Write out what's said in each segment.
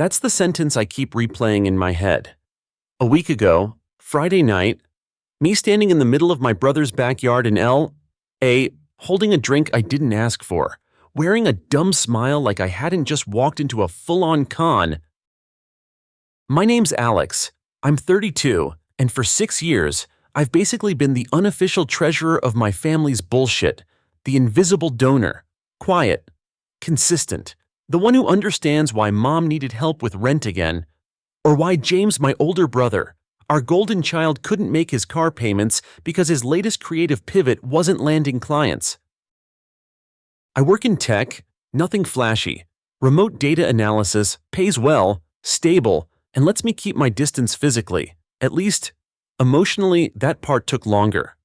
That's the sentence I keep replaying in my head. A week ago, Friday night, me standing in the middle of my brother's backyard in L.A., holding a drink I didn't ask for, wearing a dumb smile like I hadn't just walked into a full-on con. My name's Alex. I'm 32, and for 6 years, I've basically been the unofficial treasurer of my family's bullshit, the invisible donor, quiet, consistent, the one who understands why mom needed help with rent again, or why James, my older brother, our golden child, couldn't make his car payments because his latest creative pivot wasn't landing clients. I work in tech, nothing flashy, remote data analysis, pays well, stable, and lets me keep my distance physically. At least, emotionally, that part took longer.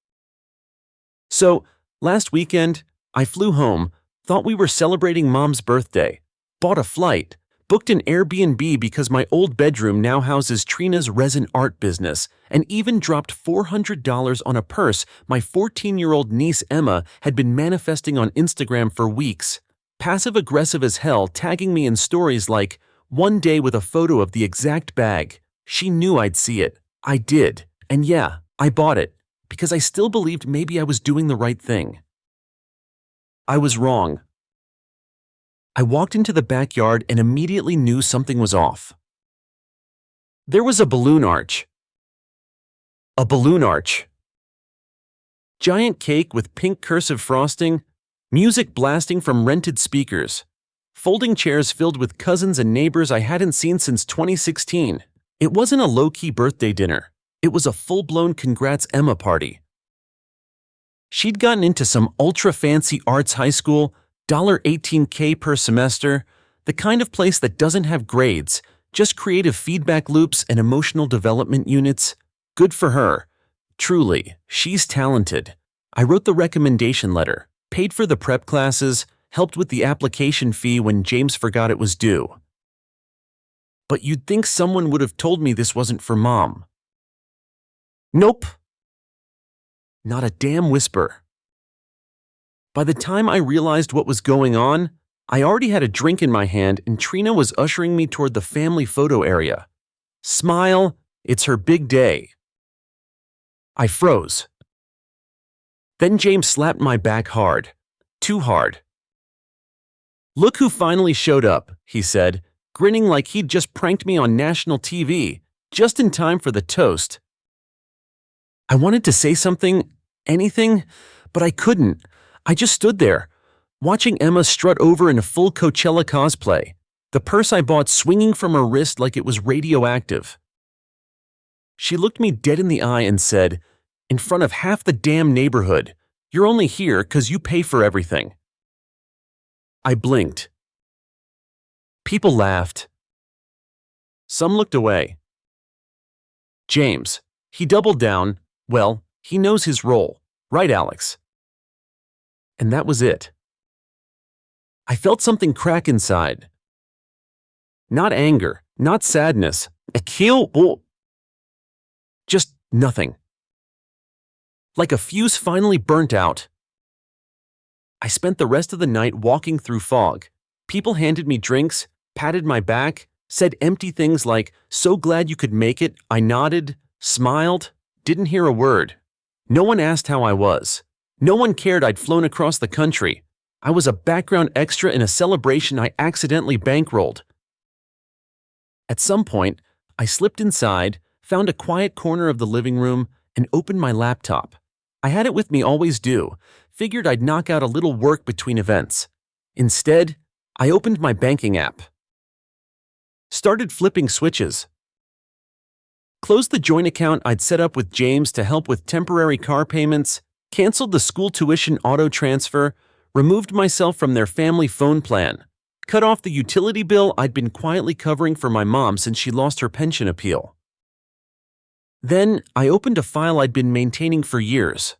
So, last weekend, I flew home, thought we were celebrating mom's birthday, bought a flight, booked an Airbnb because my old bedroom now houses Trina's resin art business, and even dropped $400 on a purse my 14-year-old niece Emma had been manifesting on Instagram for weeks, passive-aggressive as hell, tagging me in stories like, one day with a photo of the exact bag. She knew I'd see it. I did. And yeah, I bought it, because I still believed maybe I was doing the right thing. I was wrong. I walked into the backyard and immediately knew something was off. There was a balloon arch. A balloon arch. Giant cake with pink cursive frosting, music blasting from rented speakers, folding chairs filled with cousins and neighbors I hadn't seen since 2016. It wasn't a low-key birthday dinner. It was a full-blown congrats Emma party. She'd gotten into some ultra-fancy arts high school, $18K per semester, the kind of place that doesn't have grades, just creative feedback loops and emotional development units. Good for her. Truly, she's talented. I wrote the recommendation letter, paid for the prep classes, helped with the application fee when James forgot it was due. But you'd think someone would have told me this wasn't for mom. Nope. Not a damn whisper. By the time I realized what was going on, I already had a drink in my hand and Trina was ushering me toward the family photo area. Smile, it's her big day. I froze. Then James slapped my back hard. Too hard. Look who finally showed up, he said, grinning like he'd just pranked me on national TV, just in time for the toast. I wanted to say something, anything, but I couldn't. I just stood there, watching Emma strut over in a full Coachella cosplay, the purse I bought swinging from her wrist like it was radioactive. She looked me dead in the eye and said, in front of half the damn neighborhood, "You're only here 'cause you pay for everything." I blinked. People laughed. Some looked away. James, he doubled down. Well, he knows his role, right, Alex? And that was it. I felt something crack inside. Not anger, not sadness, just nothing. Like a fuse finally burnt out. I spent the rest of the night walking through fog. People handed me drinks, patted my back, said empty things like, "So glad you could make it." I nodded, smiled, didn't hear a word. No one asked how I was. No one cared I'd flown across the country. I was a background extra in a celebration I accidentally bankrolled. At some point, I slipped inside, found a quiet corner of the living room, and opened my laptop. I had it with me, always do. Figured I'd knock out a little work between events. Instead, I opened my banking app. Started flipping switches. Closed the joint account I'd set up with James to help with temporary car payments, canceled the school tuition auto transfer, removed myself from their family phone plan, cut off the utility bill I'd been quietly covering for my mom since she lost her pension appeal. Then I opened a file I'd been maintaining for years.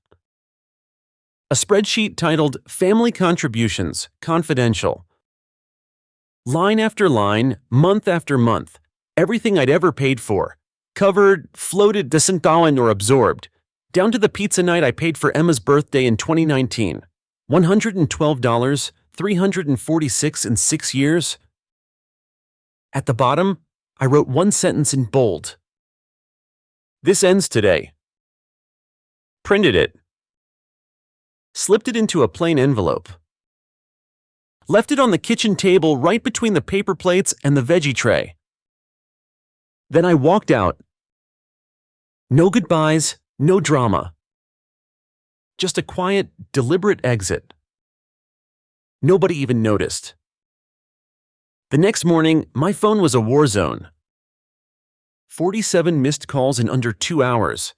A spreadsheet titled Family Contributions, Confidential. Line after line, month after month, everything I'd ever paid for, covered, floated, disendowen or absorbed, down to the pizza night I paid for Emma's birthday in 2019. $112, $346 in 6 years. At the bottom, I wrote one sentence in bold. This ends today. Printed it. Slipped it into a plain envelope. Left it on the kitchen table right between the paper plates and the veggie tray. Then I walked out. No goodbyes, no drama. Just a quiet, deliberate exit. Nobody even noticed. The next morning, my phone was a war zone. 47 missed calls in under 2 hours.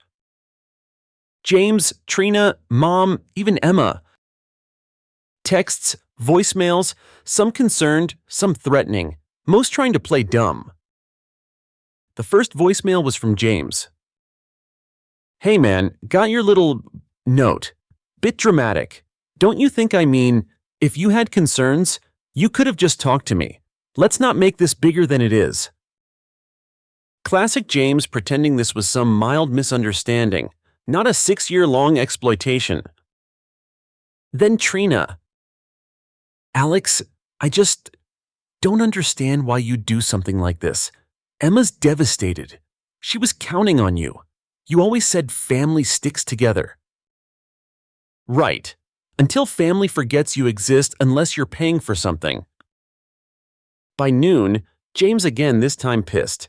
James, Trina, Mom, even Emma. Texts, voicemails, some concerned, some threatening, most trying to play dumb. The first voicemail was from James. Hey man, got your little note. Bit dramatic. Don't you think I mean, if you had concerns, you could have just talked to me. Let's not make this bigger than it is. Classic James pretending this was some mild misunderstanding, not a 6-year-long exploitation. Then Trina. Alex, I just don't understand why you do something like this. Emma's devastated. She was counting on you. You always said family sticks together. Right. Until family forgets you exist unless you're paying for something. By noon, James again, this time pissed.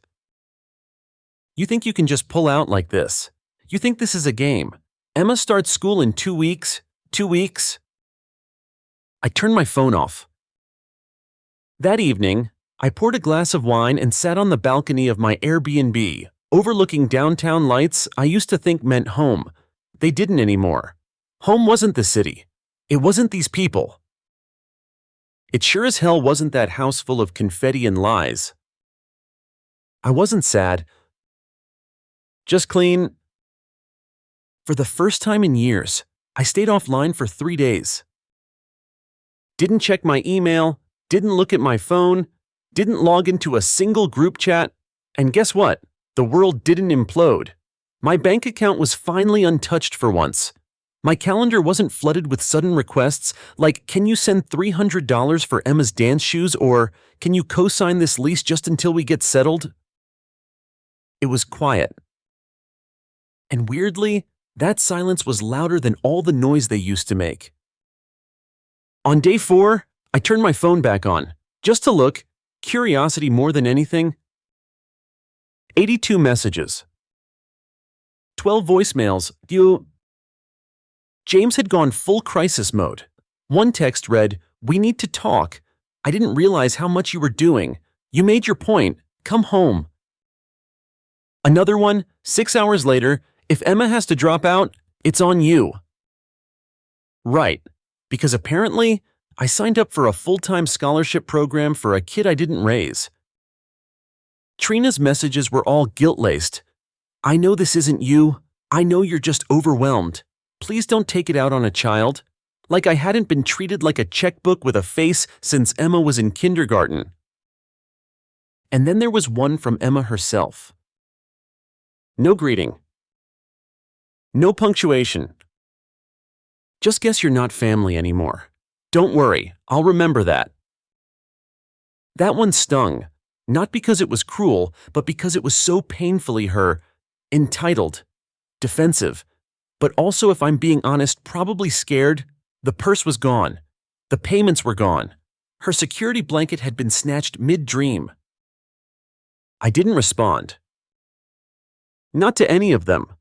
You think you can just pull out like this? You think this is a game? Emma starts school in 2 weeks? 2 weeks? I turned my phone off. That evening, I poured a glass of wine and sat on the balcony of my Airbnb, overlooking downtown lights I used to think meant home. They didn't anymore. Home wasn't the city. It wasn't these people. It sure as hell wasn't that house full of confetti and lies. I wasn't sad. Just clean. For the first time in years, I stayed offline for 3 days. Didn't check my email, didn't look at my phone, didn't log into a single group chat, and guess what? The world didn't implode. My bank account was finally untouched for once. My calendar wasn't flooded with sudden requests like, can you send $300 for Emma's dance shoes, or can you co-sign this lease just until we get settled? It was quiet. And weirdly, that silence was louder than all the noise they used to make. On day 4, I turned my phone back on, just to look, curiosity more than anything. 82 messages. 12 voicemails. James had gone full crisis mode. One text read, "We need to talk. I didn't realize how much you were doing. You made your point. Come home." Another one, 6 hours later, "If Emma has to drop out, it's on you." Right, because apparently, I signed up for a full-time scholarship program for a kid I didn't raise. Trina's messages were all guilt-laced. "I know this isn't you. I know you're just overwhelmed. Please don't take it out on a child." Like I hadn't been treated like a checkbook with a face since Emma was in kindergarten. And then there was one from Emma herself. No greeting. No punctuation. "Just guess you're not family anymore. Don't worry, I'll remember that." That one stung, not because it was cruel, but because it was so painfully her, entitled, defensive, but also, if I'm being honest, probably scared. The purse was gone. The payments were gone. Her security blanket had been snatched mid-dream. I didn't respond. Not to any of them.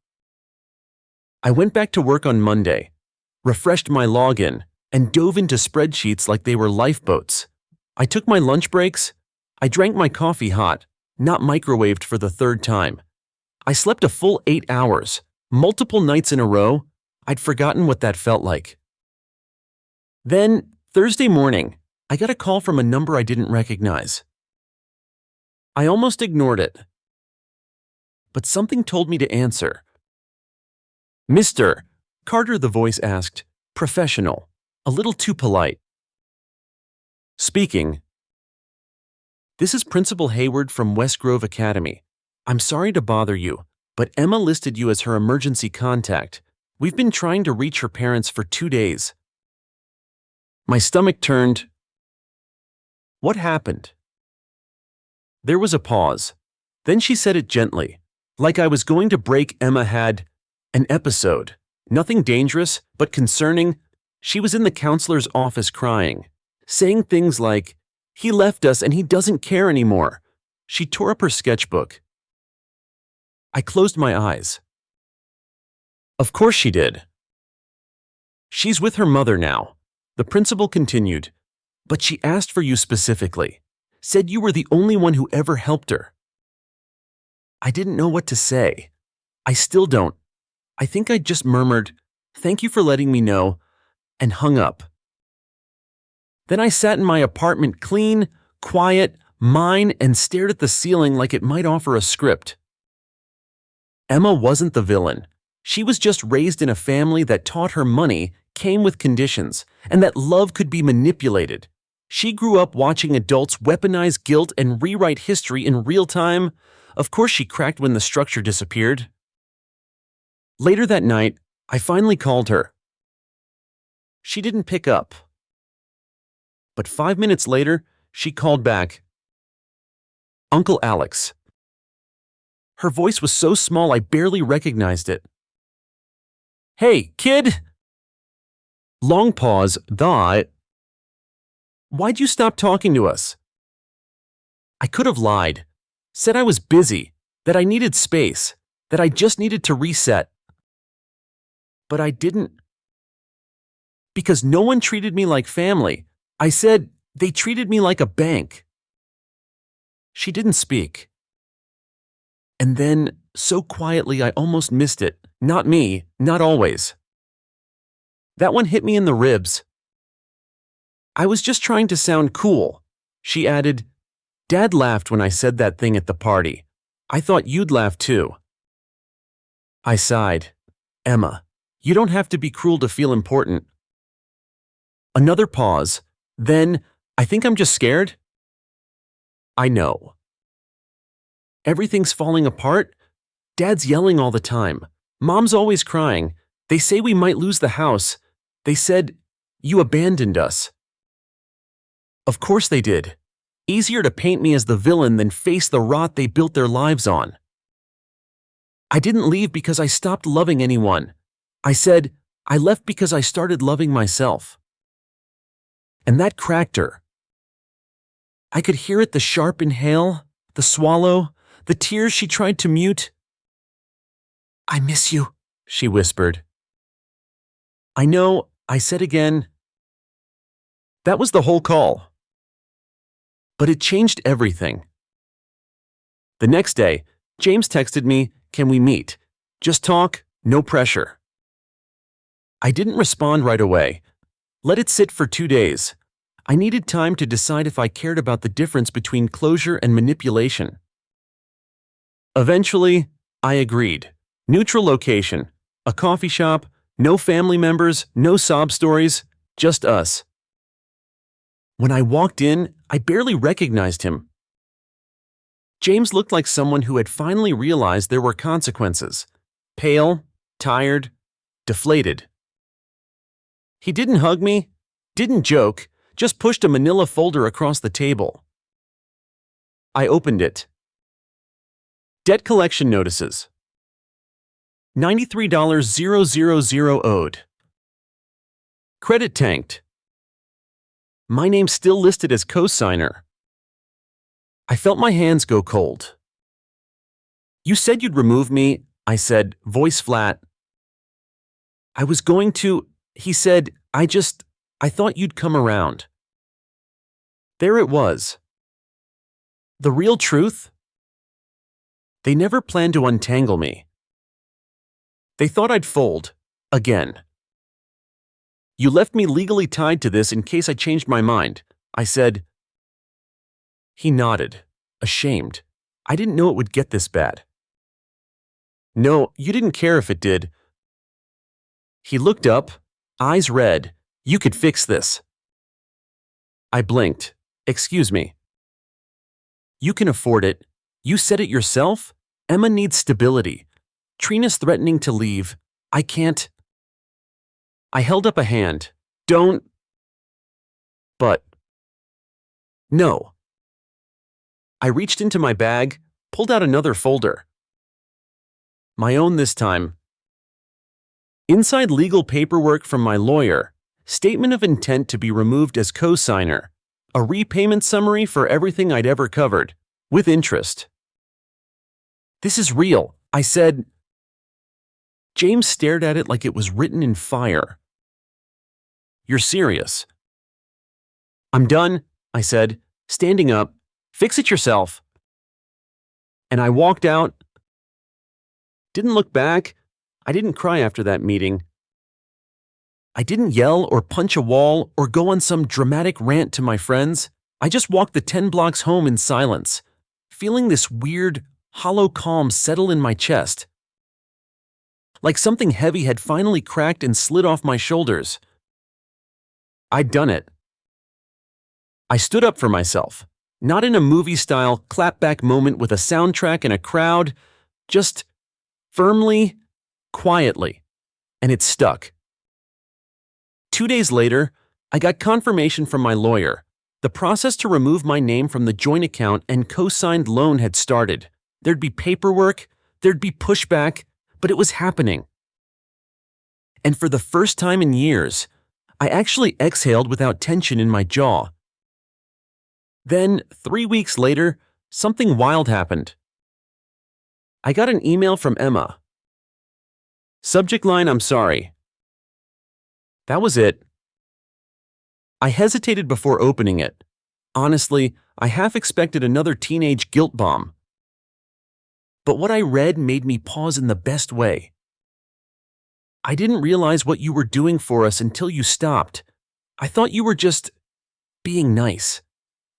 I went back to work on Monday, refreshed my login, and dove into spreadsheets like they were lifeboats. I took my lunch breaks. I drank my coffee hot, not microwaved for the 3rd time. I slept a full 8 hours, multiple nights in a row. I'd forgotten what that felt like. Then, Thursday morning, I got a call from a number I didn't recognize. I almost ignored it. But something told me to answer. "Mr. Carter," the voice asked, professional, a little too polite. Speaking. "This is Principal Hayward from West Grove Academy. I'm sorry to bother you, but Emma listed you as her emergency contact. We've been trying to reach her parents for 2 days. My stomach turned. What happened? There was a pause. Then she said it gently, like I was going to break. Emma had an episode. Nothing dangerous, but concerning. She was in the counselor's office crying, saying things like, "He left us and he doesn't care anymore." She tore up her sketchbook. I closed my eyes. Of course she did. She's with her mother now. The principal continued, but she asked for you specifically, said you were the only one who ever helped her. I didn't know what to say. I still don't. I think I just murmured, "Thank you for letting me know," and hung up. Then I sat in my apartment, clean, quiet, mine, and stared at the ceiling like it might offer a script. Emma wasn't the villain. She was just raised in a family that taught her money came with conditions and that love could be manipulated. She grew up watching adults weaponize guilt and rewrite history in real time. Of course she cracked when the structure disappeared. Later that night, I finally called her. She didn't pick up. But 5 minutes later, she called back. "Uncle Alex." Her voice was so small I barely recognized it. "Hey, kid!" Long pause. Why'd you stop talking to us?" I could have lied. Said I was busy, that I needed space, that I just needed to reset. But I didn't. Because no one treated me like family. I said they treated me like a bank. She didn't speak. And then, so quietly I almost missed it. Not me, not always. That one hit me in the ribs. "I was just trying to sound cool," she added. "Dad laughed when I said that thing at the party. I thought you'd laugh too." I sighed. "Emma, you don't have to be cruel to feel important." Another pause. Then, "I think I'm just scared." "I know. Everything's falling apart. Dad's yelling all the time. Mom's always crying. They say we might lose the house. They said, you abandoned us." Of course they did. Easier to paint me as the villain than face the rot they built their lives on. I didn't leave because I stopped loving anyone. I said, I left because I started loving myself. And that cracked her. I could hear it, the sharp inhale, the swallow, the tears she tried to mute. "I miss you," she whispered. "I know," I said again. That was the whole call. But it changed everything. The next day, James texted me, "Can we meet? Just talk, no pressure." I didn't respond right away. Let it sit for 2 days. I needed time to decide if I cared about the difference between closure and manipulation. Eventually, I agreed. Neutral location, a coffee shop, no family members, no sob stories, just us. When I walked in, I barely recognized him. James looked like someone who had finally realized there were consequences. Pale, tired, deflated. He didn't hug me, didn't joke, just pushed a manila folder across the table. I opened it. Debt collection notices. $93,000 owed. Credit tanked. My name still listed as co-signer. I felt my hands go cold. "You said you'd remove me," I said, voice flat. "I was going to," he said, I thought you'd come around." There it was. The real truth? They never planned to untangle me. They thought I'd fold, again. "You left me legally tied to this in case I changed my mind," I said. He nodded, ashamed. I didn't know it would get this bad. "No, you didn't care if it did." He looked up, eyes red. "You could fix this." I blinked. "Excuse me." "You can afford it. You said it yourself. Emma needs stability. Trina's threatening to leave. I can't." I held up a hand. "Don't." "But." "No." I reached into my bag, pulled out another folder. My own this time. Inside legal paperwork from my lawyer, statement of intent to be removed as co-signer, a repayment summary for everything I'd ever covered, with interest. This is real, I said. James stared at it like it was written in fire. You're serious? I'm done, I said, standing up. Fix it yourself. And I walked out. Didn't look back. I didn't cry after that meeting. I didn't yell or punch a wall or go on some dramatic rant to my friends. I just walked the 10 blocks home in silence, feeling this weird, hollow calm settle in my chest. Like something heavy had finally cracked and slid off my shoulders. I'd done it. I stood up for myself, not in a movie-style clapback moment with a soundtrack and a crowd, just firmly, quietly, and it stuck. 2 days later, I got confirmation from my lawyer. The process to remove my name from the joint account and co-signed loan had started. There'd be paperwork, there'd be pushback, but it was happening. And for the first time in years, I actually exhaled without tension in my jaw. Then, 3 weeks later, something wild happened. I got an email from Emma. Subject line, I'm sorry. That was it. I hesitated before opening it. Honestly, I half expected another teenage guilt bomb. But what I read made me pause in the best way. I didn't realize what you were doing for us until you stopped. I thought you were just being nice.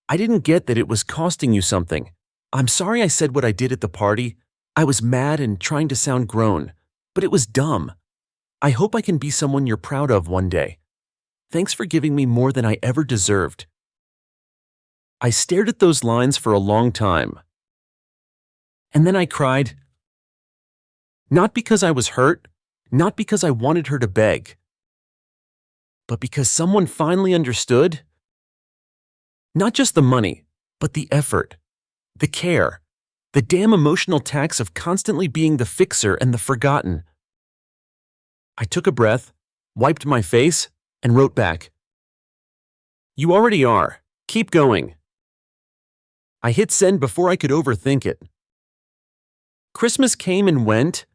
I didn't get that it was costing you something. I'm sorry I said what I did at the party. I was mad and trying to sound grown, but it was dumb. I hope I can be someone you're proud of one day. Thanks for giving me more than I ever deserved. I stared at those lines for a long time. And then I cried. Not because I was hurt, not because I wanted her to beg, but because someone finally understood. Not just the money, but the effort, the care, the damn emotional tax of constantly being the fixer and the forgotten. I took a breath, wiped my face, and wrote back. You already are. Keep going. I hit send before I could overthink it. Christmas came and went.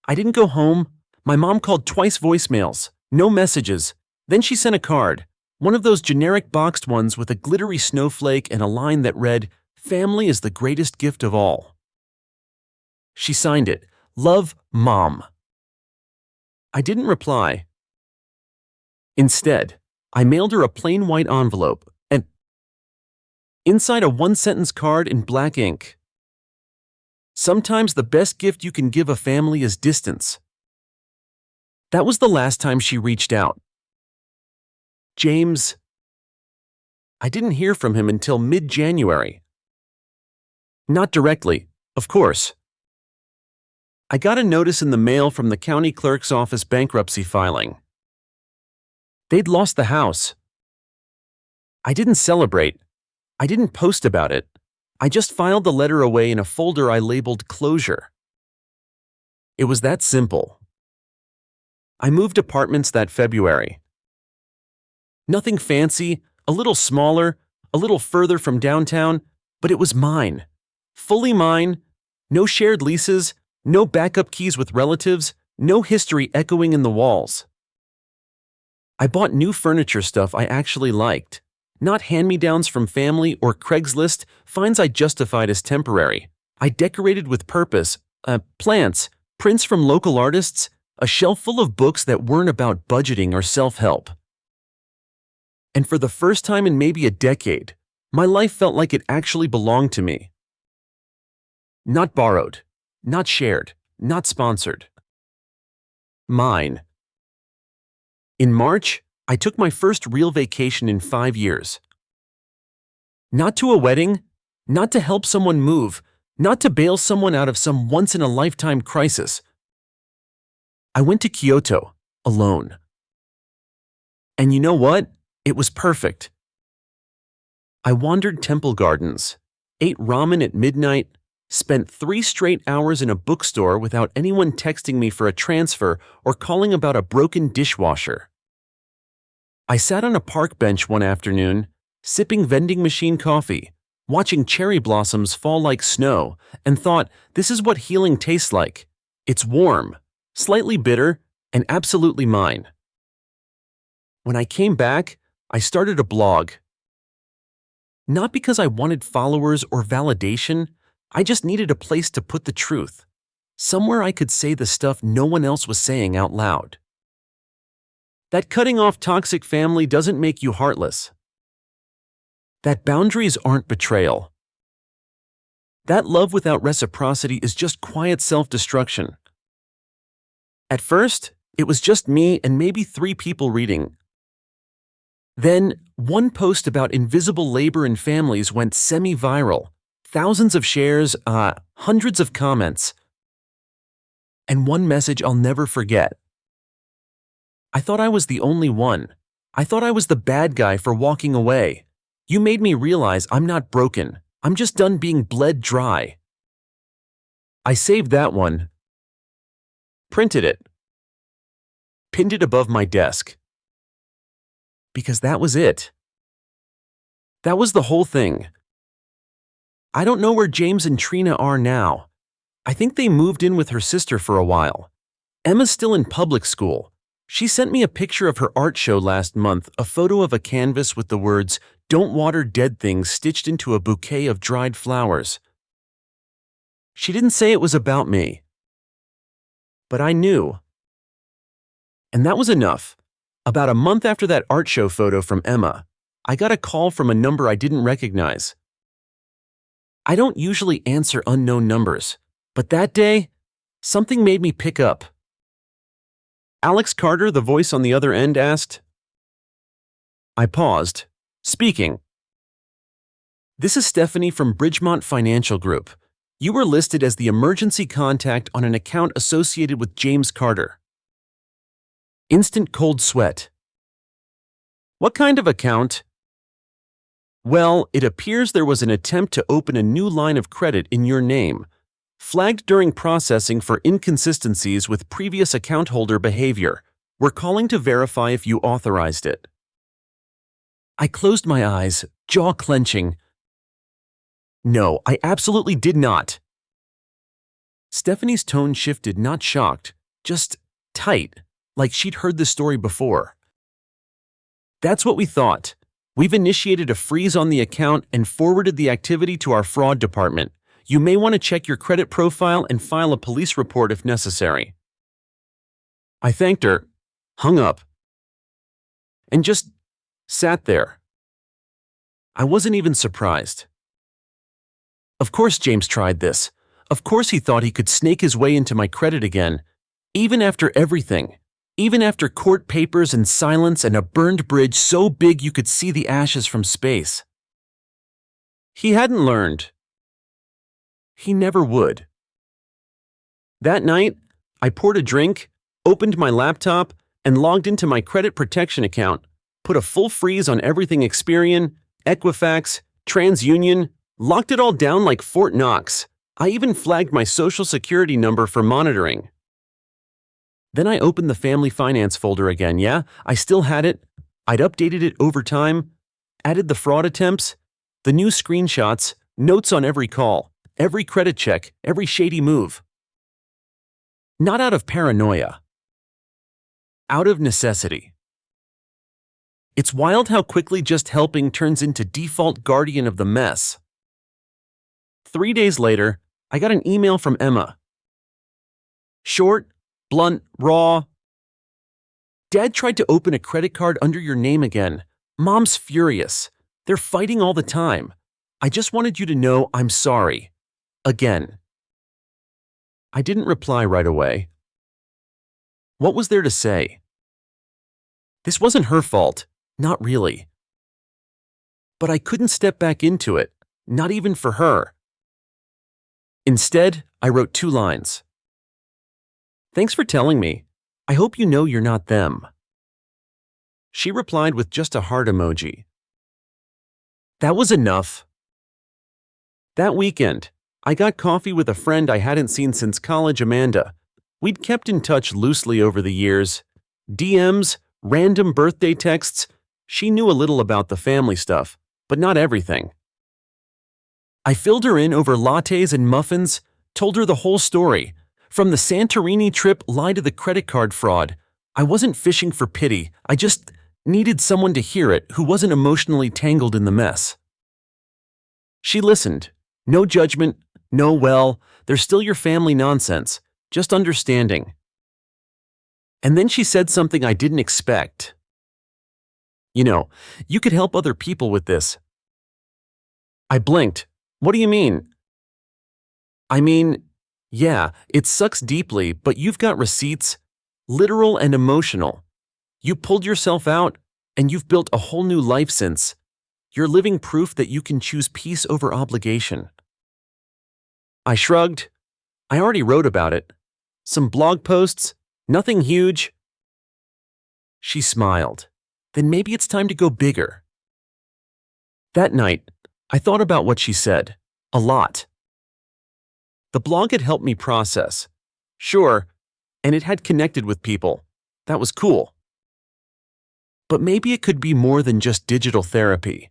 I didn't go home. My mom called twice voicemails, no messages. Then she sent a card, one of those generic boxed ones with a glittery snowflake and a line that read, Family is the greatest gift of all. She signed it, Love, Mom. I didn't reply. Instead, I mailed her a plain white envelope, and inside a one-sentence card in black ink. Sometimes the best gift you can give a family is distance. That was the last time she reached out. James. I didn't hear from him until mid-January. Not directly, of course. I got a notice in the mail from the county clerk's office bankruptcy filing. They'd lost the house. I didn't celebrate. I didn't post about it. I just filed the letter away in a folder I labeled Closure. It was that simple. I moved apartments that February. Nothing fancy, a little smaller, a little further from downtown, but it was mine. Fully mine, no shared leases, no backup keys with relatives, no history echoing in the walls. I bought new furniture stuff I actually liked, not hand-me-downs from family or Craigslist, finds I justified as temporary. I decorated with purpose, plants, prints from local artists, a shelf full of books that weren't about budgeting or self-help. And for the first time in maybe a decade, my life felt like it actually belonged to me. Not borrowed, not shared, not sponsored. Mine. In March, I took my first real vacation in 5 years. Not to a wedding, not to help someone move, not to bail someone out of some once-in-a-lifetime crisis. I went to Kyoto, alone. And you know what? It was perfect. I wandered temple gardens, ate ramen at midnight, spent 3 straight hours in a bookstore without anyone texting me for a transfer or calling about a broken dishwasher. I sat on a park bench one afternoon, sipping vending machine coffee, watching cherry blossoms fall like snow, and thought, this is what healing tastes like. It's warm, slightly bitter, and absolutely mine. When I came back, I started a blog. Not because I wanted followers or validation, I just needed a place to put the truth, somewhere I could say the stuff no one else was saying out loud. That cutting off toxic family doesn't make you heartless. That boundaries aren't betrayal. That love without reciprocity is just quiet self-destruction. At first, it was just me and maybe 3 people reading. Then, one post about invisible labor in families went semi-viral. Thousands of shares, hundreds of comments. And one message I'll never forget. I thought I was the only one. I thought I was the bad guy for walking away. You made me realize I'm not broken. I'm just done being bled dry. I saved that one. Printed it. Pinned it above my desk. Because that was it. That was the whole thing. I don't know where James and Trina are now. I think they moved in with her sister for a while. Emma's still in public school. She sent me a picture of her art show last month, a photo of a canvas with the words, "Don't water dead things," stitched into a bouquet of dried flowers. She didn't say it was about me. But I knew. And that was enough. About a month after that art show photo from Emma, I got a call from a number I didn't recognize. I don't usually answer unknown numbers, but that day, something made me pick up. Alex Carter, the voice on the other end, asked. I paused. Speaking. This is Stephanie from Bridgemont Financial Group. You were listed as the emergency contact on an account associated with James Carter. Instant cold sweat. What kind of account? Well, it appears there was an attempt to open a new line of credit in your name, flagged during processing for inconsistencies with previous account holder behavior. We're calling to verify if you authorized it. I closed my eyes, jaw clenching. No, I absolutely did not. Stephanie's tone shifted, not shocked, just tight, like she'd heard this story before. That's what we thought. We've initiated a freeze on the account and forwarded the activity to our fraud department. You may want to check your credit profile and file a police report if necessary. I thanked her, hung up, and just sat there. I wasn't even surprised. Of course James tried this. Of course he thought he could snake his way into my credit again. Even after everything. Even after court papers and silence and a burned bridge so big you could see the ashes from space. He hadn't learned. He never would. That night, I poured a drink, opened my laptop, and logged into my credit protection account, put a full freeze on everything Experian, Equifax, TransUnion, locked it all down like Fort Knox. I even flagged my social security number for monitoring. Then I opened the family finance folder again, yeah? I still had it. I'd updated it over time, added the fraud attempts, the new screenshots, notes on every call, every credit check, every shady move. Not out of paranoia. Out of necessity. It's wild how quickly just helping turns into default guardian of the mess. 3 days later, I got an email from Emma. Short, blunt, raw. Dad tried to open a credit card under your name again. Mom's furious. They're fighting all the time. I just wanted you to know I'm sorry. Again. I didn't reply right away. What was there to say? This wasn't her fault. Not really. But I couldn't step back into it, not even for her. Instead, I wrote 2 lines. Thanks for telling me. I hope you know you're not them. She replied with just a heart emoji. That was enough. That weekend, I got coffee with a friend I hadn't seen since college, Amanda. We'd kept in touch loosely over the years. DMs, random birthday texts. She knew a little about the family stuff, but not everything. I filled her in over lattes and muffins, told her the whole story. From the Santorini trip lie to the credit card fraud. I wasn't fishing for pity, I just needed someone to hear it who wasn't emotionally tangled in the mess. She listened. No judgment, no well, they're still your family nonsense, just understanding. And then she said something I didn't expect. You could help other people with this. I blinked. What do you mean? I mean, yeah, it sucks deeply, but you've got receipts, literal and emotional. You pulled yourself out, and you've built a whole new life since. You're living proof that you can choose peace over obligation. I shrugged. I already wrote about it. Some blog posts, nothing huge. She smiled. Then maybe it's time to go bigger. That night, I thought about what she said. A lot. The blog had helped me process. Sure, and it had connected with people. That was cool. But maybe it could be more than just digital therapy.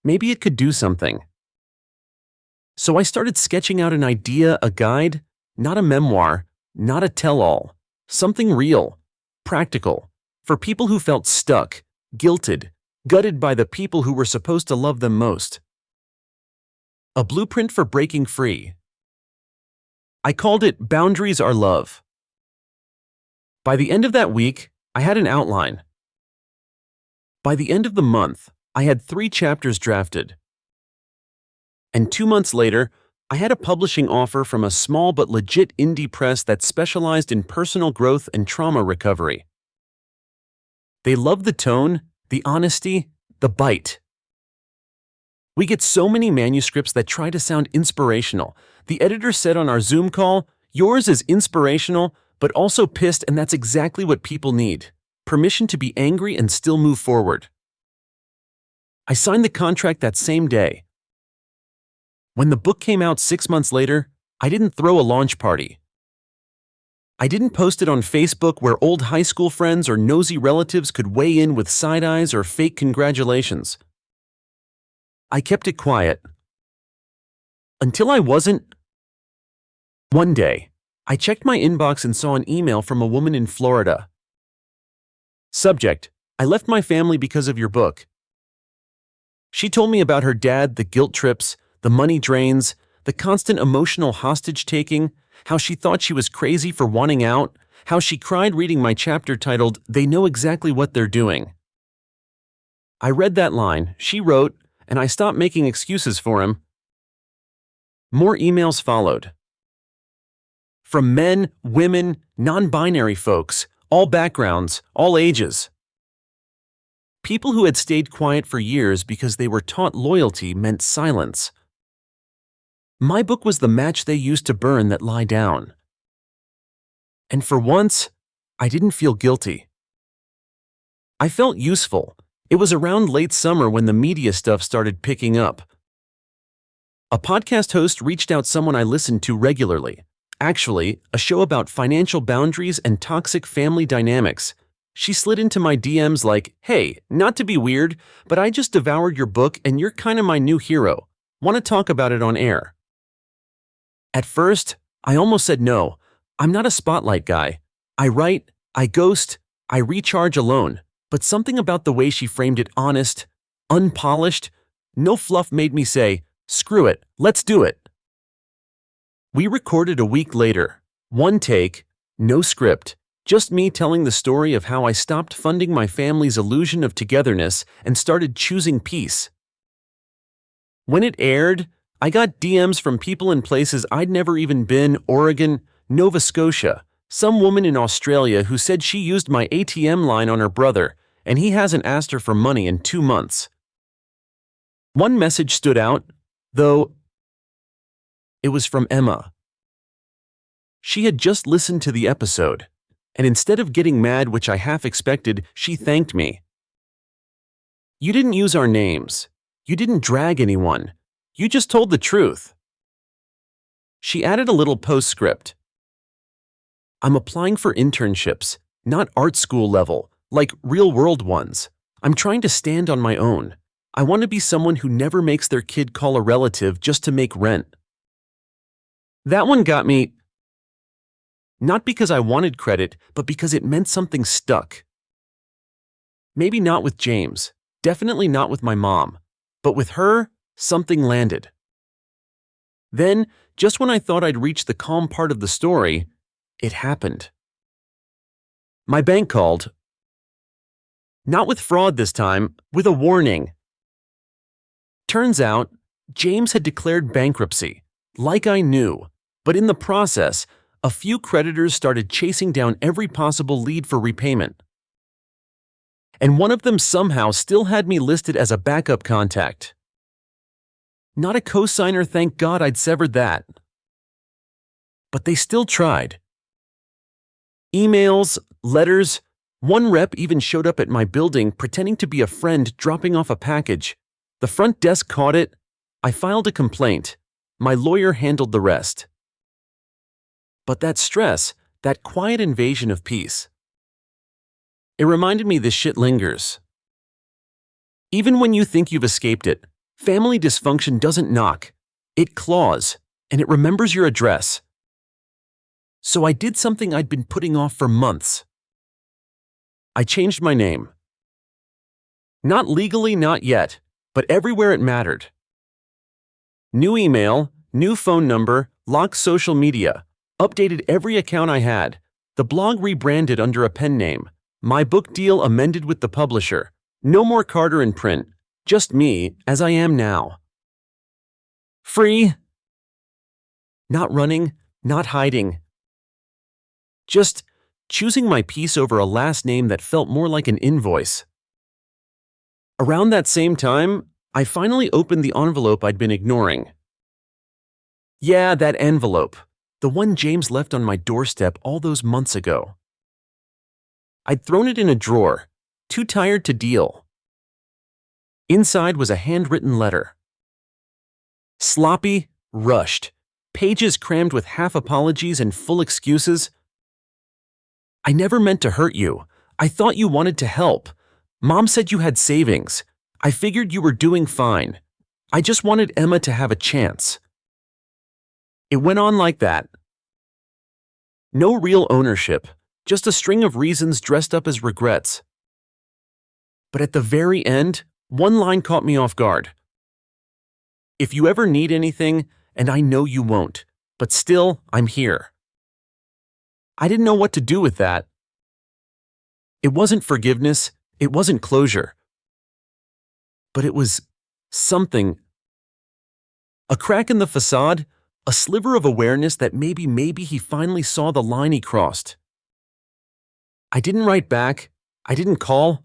Maybe it could do something. So I started sketching out an idea, a guide, not a memoir, not a tell-all, something real, practical, for people who felt stuck, guilted, gutted by the people who were supposed to love them most. A blueprint for breaking free. I called it Boundaries Are Love. By the end of that week, I had an outline. By the end of the month, I had 3 chapters drafted. And 2 months later, I had a publishing offer from a small but legit indie press that specialized in personal growth and trauma recovery. They loved the tone, the honesty, the bite. We get so many manuscripts that try to sound inspirational. The editor said on our Zoom call, "Yours is inspirational, but also pissed, and that's exactly what people need. Permission to be angry and still move forward." I signed the contract that same day. When the book came out 6 months later, I didn't throw a launch party. I didn't post it on Facebook where old high school friends or nosy relatives could weigh in with side eyes or fake congratulations. I kept it quiet. Until I wasn't. One day, I checked my inbox and saw an email from a woman in Florida. Subject: I left my family because of your book. She told me about her dad, the guilt trips, the money drains, the constant emotional hostage-taking, how she thought she was crazy for wanting out, how she cried reading my chapter titled, "They Know Exactly What They're Doing." I read that line, she wrote, and I stopped making excuses for him. More emails followed. From men, women, non-binary folks, all backgrounds, all ages. People who had stayed quiet for years because they were taught loyalty meant silence. My book was the match they used to burn that lie down. And for once, I didn't feel guilty. I felt useful. It was around late summer when the media stuff started picking up. A podcast host reached out someone I listened to regularly. Actually, a show about financial boundaries and toxic family dynamics. She slid into my DMs like, "Hey, not to be weird, but I just devoured your book and you're kind of my new hero. Want to talk about it on air?" At first, I almost said no. I'm not a spotlight guy. I write, I ghost, I recharge alone. But something about the way she framed it, honest, unpolished, no fluff, made me say, "Screw it, let's do it." We recorded a week later. One take, no script, just me telling the story of how I stopped funding my family's illusion of togetherness and started choosing peace. When it aired, I got DMs from people in places I'd never even been: Oregon, Nova Scotia, some woman in Australia who said she used my ATM line on her brother, and he hasn't asked her for money in 2 months. One message stood out, though. It was from Emma. She had just listened to the episode, and instead of getting mad, which I half expected, she thanked me. "You didn't use our names. You didn't drag anyone. You just told the truth. She added a little postscript. I'm applying for internships, not art school level, like real-world ones. I'm trying to stand on my own. I want to be someone who never makes their kid call a relative just to make rent. That one got me, not because I wanted credit, but because it meant something stuck. Maybe not with James, definitely not with my mom, but with her, something landed. Then, just when I thought I'd reached the calm part of the story, it happened. My bank called. Not with fraud this time, with a warning. Turns out, James had declared bankruptcy, like I knew, but in the process, a few creditors started chasing down every possible lead for repayment. And one of them somehow still had me listed as a backup contact. Not a cosigner, thank God I'd severed that. But they still tried. Emails, letters, one rep even showed up at my building pretending to be a friend dropping off a package. The front desk caught it. I filed a complaint. My lawyer handled the rest. But that stress, that quiet invasion of peace, it reminded me this shit lingers. Even when you think you've escaped it, family dysfunction doesn't knock. It claws, and it remembers your address. So I did something I'd been putting off for months. I changed my name. Not legally, not yet, but everywhere it mattered. New email, new phone number, locked social media, updated every account I had, the blog rebranded under a pen name, my book deal amended with the publisher, no more Carter in print, just me as I am now. Free. Not running, not hiding. Just choosing my peace over a last name that felt more like an invoice. Around that same time, I finally opened the envelope I'd been ignoring. Yeah, that envelope. The one James left on my doorstep all those months ago. I'd thrown it in a drawer, too tired to deal. Inside was a handwritten letter. Sloppy, rushed, pages crammed with half apologies and full excuses. I never meant to hurt you. I thought you wanted to help. Mom said you had savings. I figured you were doing fine. I just wanted Emma to have a chance. It went on like that. No real ownership, just a string of reasons dressed up as regrets. But at the very end, one line caught me off guard. If you ever need anything, and I know you won't, but still, I'm here. I didn't know what to do with that. It wasn't forgiveness, it wasn't closure. But it was something. A crack in the facade, a sliver of awareness that maybe he finally saw the line he crossed. I didn't write back, I didn't call,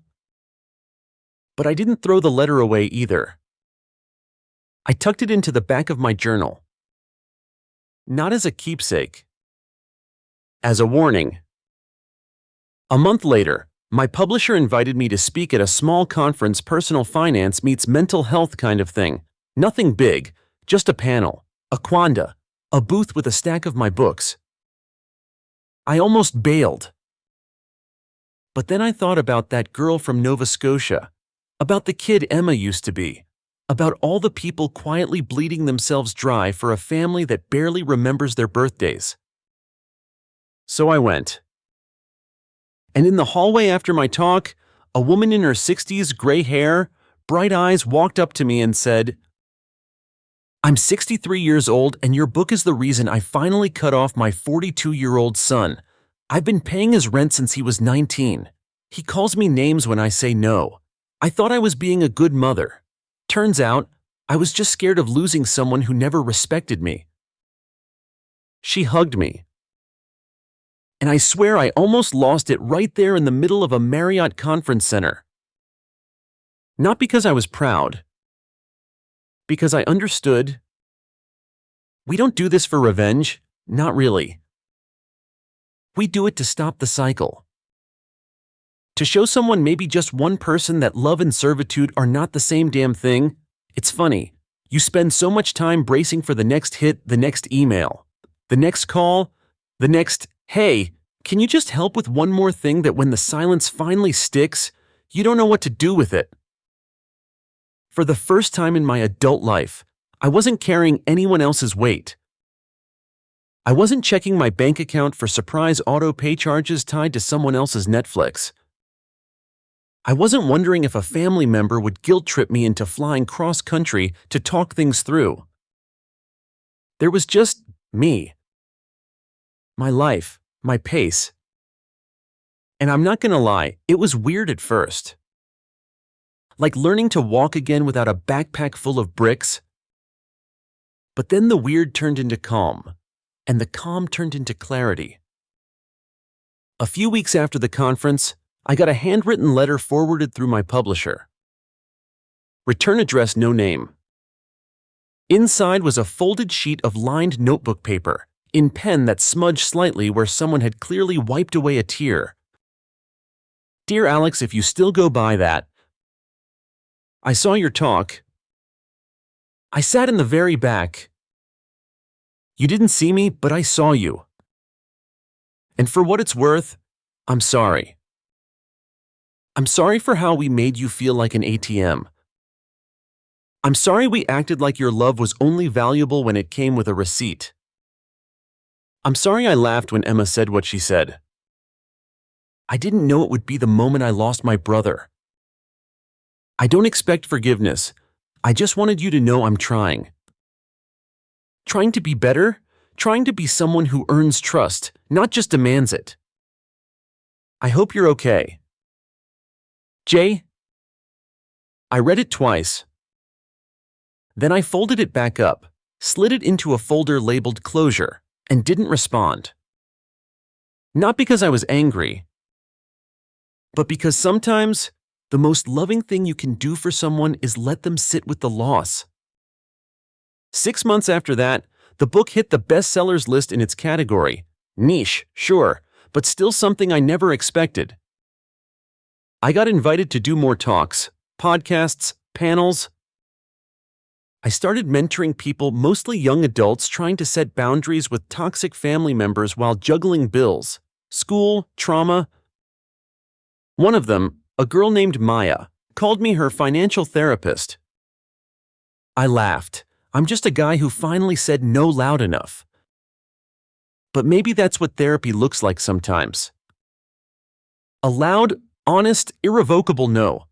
but I didn't throw the letter away either. I tucked it into the back of my journal. Not as a keepsake, as a warning. A month later, my publisher invited me to speak at a small conference, personal finance meets mental health kind of thing. Nothing big, just a panel, a quanda, a booth with a stack of my books. I almost bailed. But then I thought about that girl from Nova Scotia, about the kid Emma used to be, about all the people quietly bleeding themselves dry for a family that barely remembers their birthdays. So I went. And in the hallway after my talk, a woman in her 60s, gray hair, bright eyes walked up to me and said, "I'm 63 years old and your book is the reason I finally cut off my 42-year-old son. I've been paying his rent since he was 19. He calls me names when I say no. I thought I was being a good mother. Turns out, I was just scared of losing someone who never respected me." She hugged me. And I swear I almost lost it right there in the middle of a Marriott conference center. Not because I was proud, because I understood. We don't do this for revenge, not really. We do it to stop the cycle. To show someone, maybe just one person, that love and servitude are not the same damn thing. It's funny. You spend so much time bracing for the next hit, the next email, the next call, the next, hey, can you just help with one more thing, that when the silence finally sticks, you don't know what to do with it. For the first time in my adult life, I wasn't carrying anyone else's weight. I wasn't checking my bank account for surprise auto pay charges tied to someone else's Netflix. I wasn't wondering if a family member would guilt trip me into flying cross-country to talk things through. There was just me. My life, my pace. And I'm not gonna lie, it was weird at first. Like learning to walk again without a backpack full of bricks. But then the weird turned into calm, and the calm turned into clarity. A few weeks after the conference, I got a handwritten letter forwarded through my publisher. Return address no name. Inside was a folded sheet of lined notebook paper, in pen that smudged slightly where someone had clearly wiped away a tear. Dear Alex, if you still go by that, I saw your talk. I sat in the very back. You didn't see me, but I saw you. And for what it's worth, I'm sorry. I'm sorry for how we made you feel like an ATM. I'm sorry we acted like your love was only valuable when it came with a receipt. I'm sorry I laughed when Emma said what she said. I didn't know it would be the moment I lost my brother. I don't expect forgiveness. I just wanted you to know I'm trying. Trying to be better, trying to be someone who earns trust, not just demands it. I hope you're okay. Jay. I read it twice. Then I folded it back up, slid it into a folder labeled closure, and didn't respond. Not because I was angry, but because sometimes the most loving thing you can do for someone is let them sit with the loss. 6 months after that, the book hit the bestsellers list in its category. Niche, sure, but still something I never expected. I got invited to do more talks, podcasts, panels. I started mentoring people, mostly young adults, trying to set boundaries with toxic family members while juggling bills, school, trauma. One of them, a girl named Maya, called me her financial therapist. I laughed. I'm just a guy who finally said no loud enough. But maybe that's what therapy looks like sometimes. A loud, honest, irrevocable no.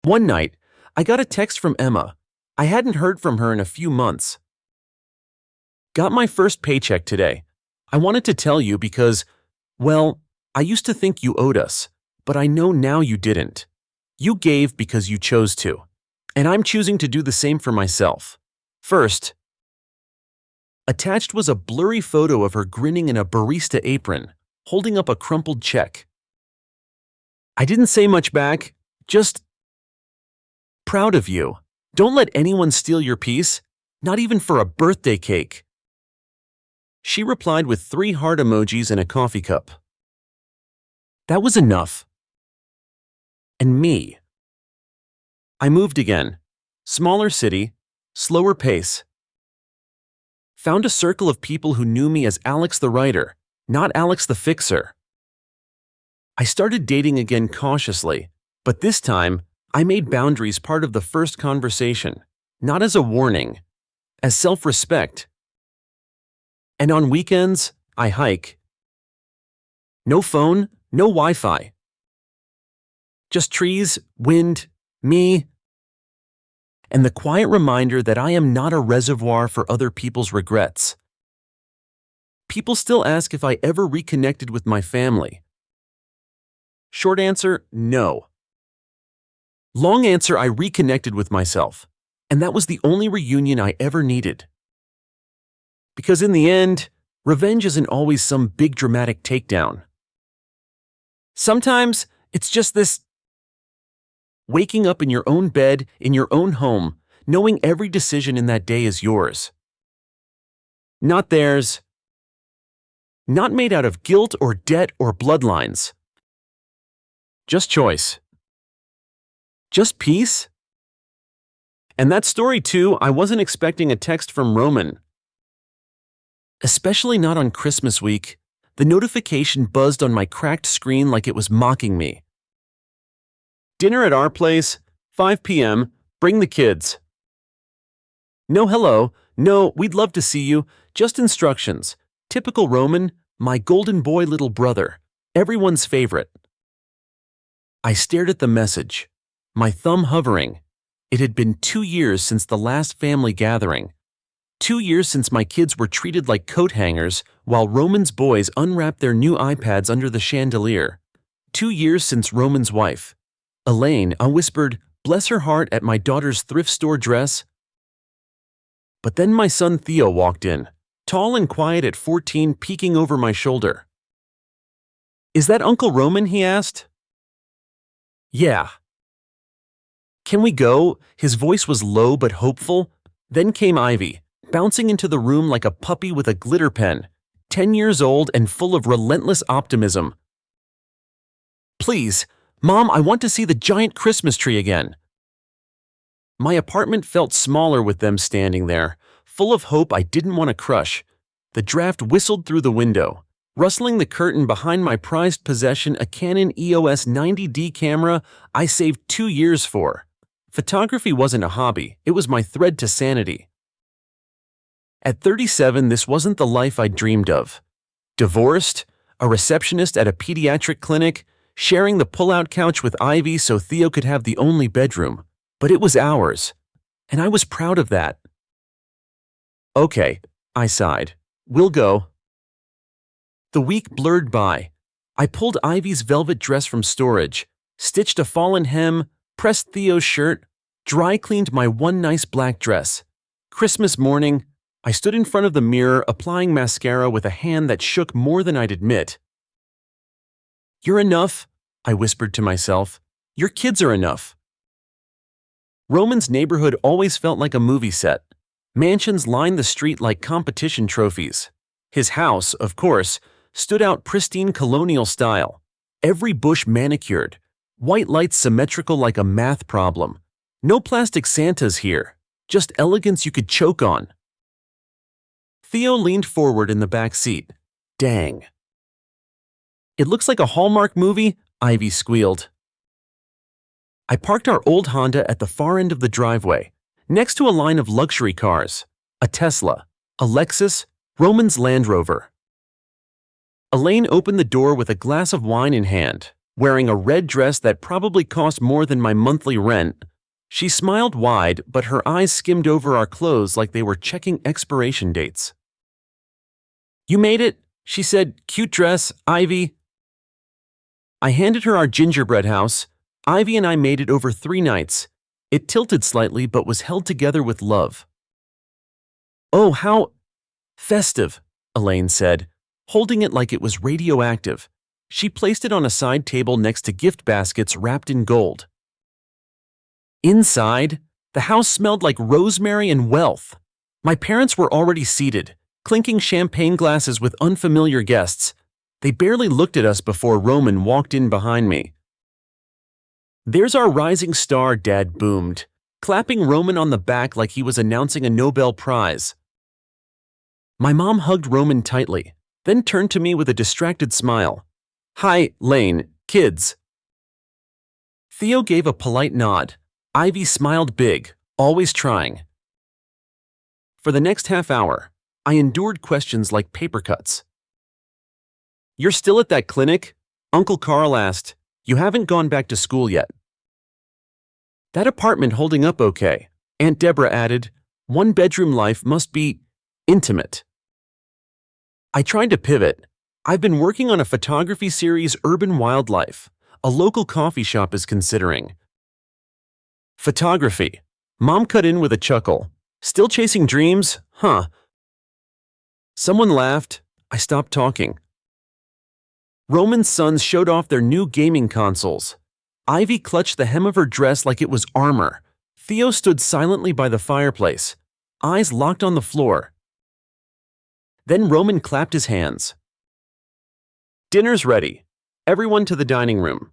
One night, I got a text from Emma. I hadn't heard from her in a few months. Got my first paycheck today. I wanted to tell you because, well, I used to think you owed us, but I know now you didn't. You gave because you chose to, and I'm choosing to do the same for myself. First, attached was a blurry photo of her grinning in a barista apron, holding up a crumpled check. I didn't say much back, just, proud of you. Don't let anyone steal your peace, not even for a birthday cake. She replied with 3 heart emojis and a coffee cup. That was enough. And me. I moved again. Smaller city, slower pace. Found a circle of people who knew me as Alex the writer, not Alex the fixer. I started dating again cautiously, but this time, I made boundaries part of the first conversation, not as a warning, as self-respect. And on weekends, I hike. No phone, no Wi-Fi. Just trees, wind, me, and the quiet reminder that I am not a reservoir for other people's regrets. People still ask if I ever reconnected with my family. Short answer, no. Long answer, I reconnected with myself, and that was the only reunion I ever needed. Because in the end, revenge isn't always some big dramatic takedown. Sometimes it's just this waking up in your own bed, in your own home, knowing every decision in that day is yours. Not theirs. Not made out of guilt or debt or bloodlines. Just choice. Just peace? And that story too, I wasn't expecting a text from Roman. Especially not on Christmas week. The notification buzzed on my cracked screen like it was mocking me. Dinner at our place, 5 p.m., bring the kids. No hello, no, we'd love to see you, just instructions. Typical Roman, my golden boy little brother, everyone's favorite. I stared at the message, my thumb hovering. It had been 2 years since the last family gathering. 2 years since my kids were treated like coat hangers while Roman's boys unwrapped their new iPads under the chandelier. 2 years since Roman's wife, Elaine, I whispered, bless her heart, at my daughter's thrift store dress. But then my son Theo walked in, tall and quiet at 14, peeking over my shoulder. Is that Uncle Roman? He asked. Yeah. Can we go? His voice was low but hopeful. Then came Ivy, bouncing into the room like a puppy with a glitter pen, 10 years old and full of relentless optimism. Please, Mom, I want to see the giant Christmas tree again. My apartment felt smaller with them standing there, full of hope I didn't want to crush. The draft whistled through the window, rustling the curtain behind my prized possession, a Canon EOS 90D camera I saved 2 years for. Photography wasn't a hobby, it was my thread to sanity. At 37, this wasn't the life I dreamed of. Divorced, a receptionist at a pediatric clinic, sharing the pull-out couch with Ivy so Theo could have the only bedroom. But it was ours, and I was proud of that. Okay, I sighed. We'll go. The week blurred by. I pulled Ivy's velvet dress from storage, stitched a fallen hem, pressed Theo's shirt, dry cleaned my one nice black dress. Christmas morning, I stood in front of the mirror applying mascara with a hand that shook more than I'd admit. You're enough, I whispered to myself. Your kids are enough. Roman's neighborhood always felt like a movie set. Mansions lined the street like competition trophies. His house, of course, stood out pristine colonial style. Every bush manicured, white lights symmetrical like a math problem. No plastic Santas here, just elegance you could choke on. Theo leaned forward in the back seat. Dang. It looks like a Hallmark movie, Ivy squealed. I parked our old Honda at the far end of the driveway, next to a line of luxury cars, a Tesla, a Lexus, Roman's Land Rover. Elaine opened the door with a glass of wine in hand, wearing a red dress that probably cost more than my monthly rent. She smiled wide, but her eyes skimmed over our clothes like they were checking expiration dates. You made it, she said. Cute dress, Ivy. I handed her our gingerbread house. Ivy and I made it over 3 nights. It tilted slightly but was held together with love. Oh, how festive, Elaine said, holding it like it was radioactive. She placed it on a side table next to gift baskets wrapped in gold. Inside, the house smelled like rosemary and wealth. My parents were already seated, clinking champagne glasses with unfamiliar guests. They barely looked at us before Roman walked in behind me. There's our rising star, Dad boomed, clapping Roman on the back like he was announcing a Nobel Prize. My mom hugged Roman tightly, then turned to me with a distracted smile. Hi, Lane, kids. Theo gave a polite nod. Ivy smiled big, always trying. For the next half hour, I endured questions like paper cuts. You're still at that clinic? Uncle Carl asked. You haven't gone back to school yet. That apartment holding up okay, Aunt Deborah added. 1-bedroom life must be intimate. I tried to pivot. I've been working on a photography series, Urban Wildlife. A local coffee shop is considering. Photography. Mom cut in with a chuckle. Still chasing dreams? Huh. Someone laughed. I stopped talking. Roman's sons showed off their new gaming consoles. Ivy clutched the hem of her dress like it was armor. Theo stood silently by the fireplace, eyes locked on the floor. Then Roman clapped his hands. Dinner's ready. Everyone to the dining room.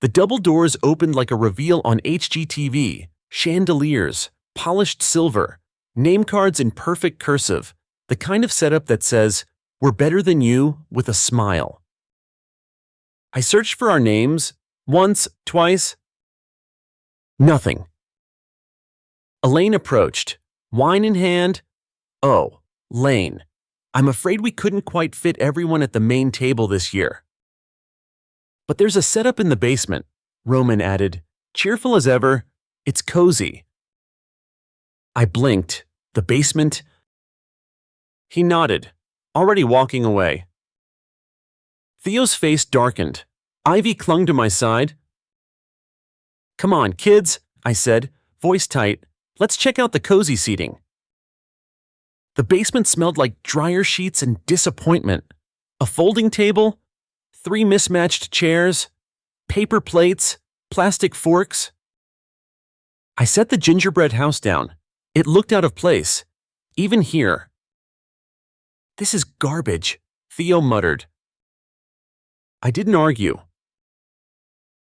The double doors opened like a reveal on HGTV. Chandeliers, polished silver, name cards in perfect cursive, the kind of setup that says, "We're better than you," with a smile. I searched for our names, once, twice. Nothing. Elaine approached, wine in hand. "Oh, Lane, I'm afraid we couldn't quite fit everyone at the main table this year. But there's a setup in the basement," Roman added, cheerful as ever. "It's cozy." I blinked. The basement? He nodded, already walking away. Theo's face darkened. Ivy clung to my side. "Come on, kids," I said, voice tight. "Let's check out the cozy seating." The basement smelled like dryer sheets and disappointment. A folding table, 3 mismatched chairs, paper plates, plastic forks. I set the gingerbread house down. It looked out of place, even here. "This is garbage," Theo muttered. I didn't argue.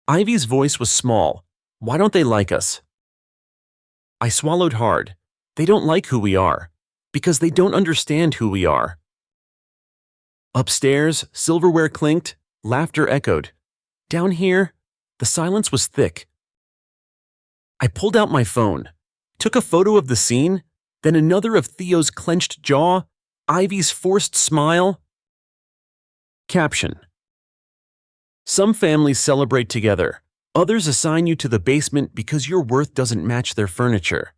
Ivy's voice was small. "Why don't they like us?" I swallowed hard. They don't like who we are, because they don't understand who we are. Upstairs, silverware clinked, laughter echoed. Down here, the silence was thick. I pulled out my phone, took a photo of the scene, then another of Theo's clenched jaw, Ivy's forced smile. Caption: Some families celebrate together. Others assign you to the basement because your worth doesn't match their furniture.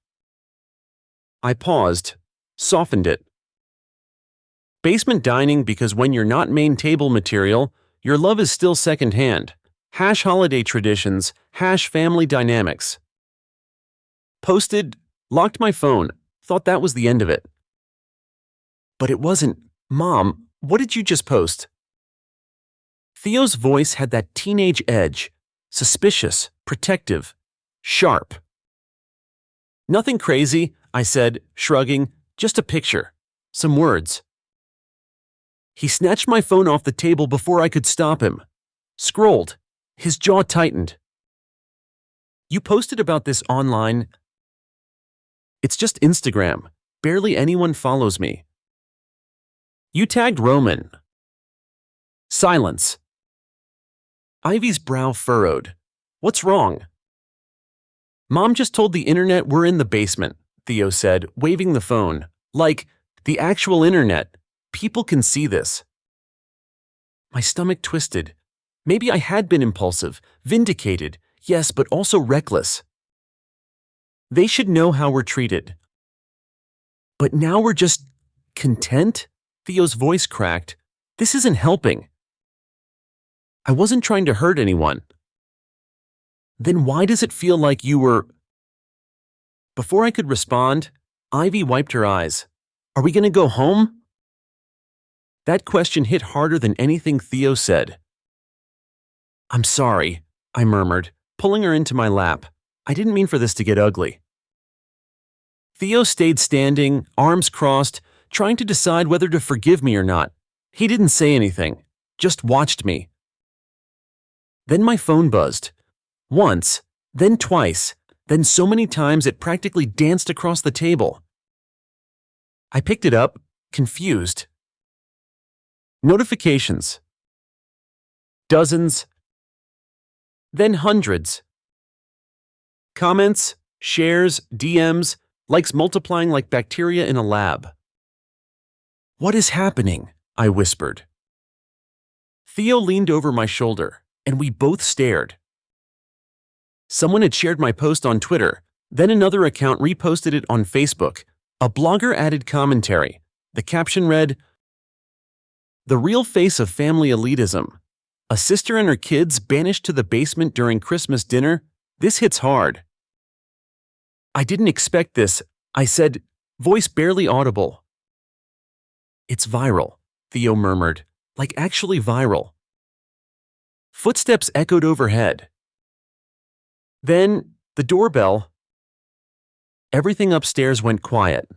I paused, softened it. Basement dining because when you're not main table material, your love is still secondhand. Hash holiday traditions, hash family dynamics. Posted, locked my phone, thought that was the end of it. But it wasn't. "Mom, what did you just post?" Theo's voice had that teenage edge, suspicious, protective, sharp. "Nothing crazy," I said, shrugging, "just a picture, some words." He snatched my phone off the table before I could stop him. Scrolled. His jaw tightened. "You posted about this online?" "It's just Instagram. Barely anyone follows me." "You tagged Roman." Silence. Ivy's brow furrowed. "What's wrong?" "Mom just told the internet we're in the basement," Theo said, waving the phone. "Like, the actual internet. People can see this." My stomach twisted. Maybe I had been impulsive, vindicated, yes, but also reckless. They should know how we're treated. But now we're just content? Theo's voice cracked. This isn't helping. I wasn't trying to hurt anyone. Then why does it feel like you were... Before I could respond, Ivy wiped her eyes. Are we going to go home? That question hit harder than anything Theo said. I'm sorry, I murmured, pulling her into my lap. I didn't mean for this to get ugly. Theo stayed standing, arms crossed, trying to decide whether to forgive me or not. He didn't say anything, just watched me. Then my phone buzzed. Once, then twice, then so many times it practically danced across the table. I picked it up, confused. Notifications. Dozens. Then hundreds. Comments, shares, DMs, likes multiplying like bacteria in a lab. What is happening? I whispered. Theo leaned over my shoulder, and we both stared. Someone had shared my post on Twitter, then another account reposted it on Facebook. A blogger added commentary. The caption read, "The real face of family elitism. A sister and her kids banished to the basement during Christmas dinner. This hits hard." I didn't expect this, I said, voice barely audible. It's viral, Theo murmured, like actually viral. Footsteps echoed overhead. Then, the doorbell. Everything upstairs went quiet.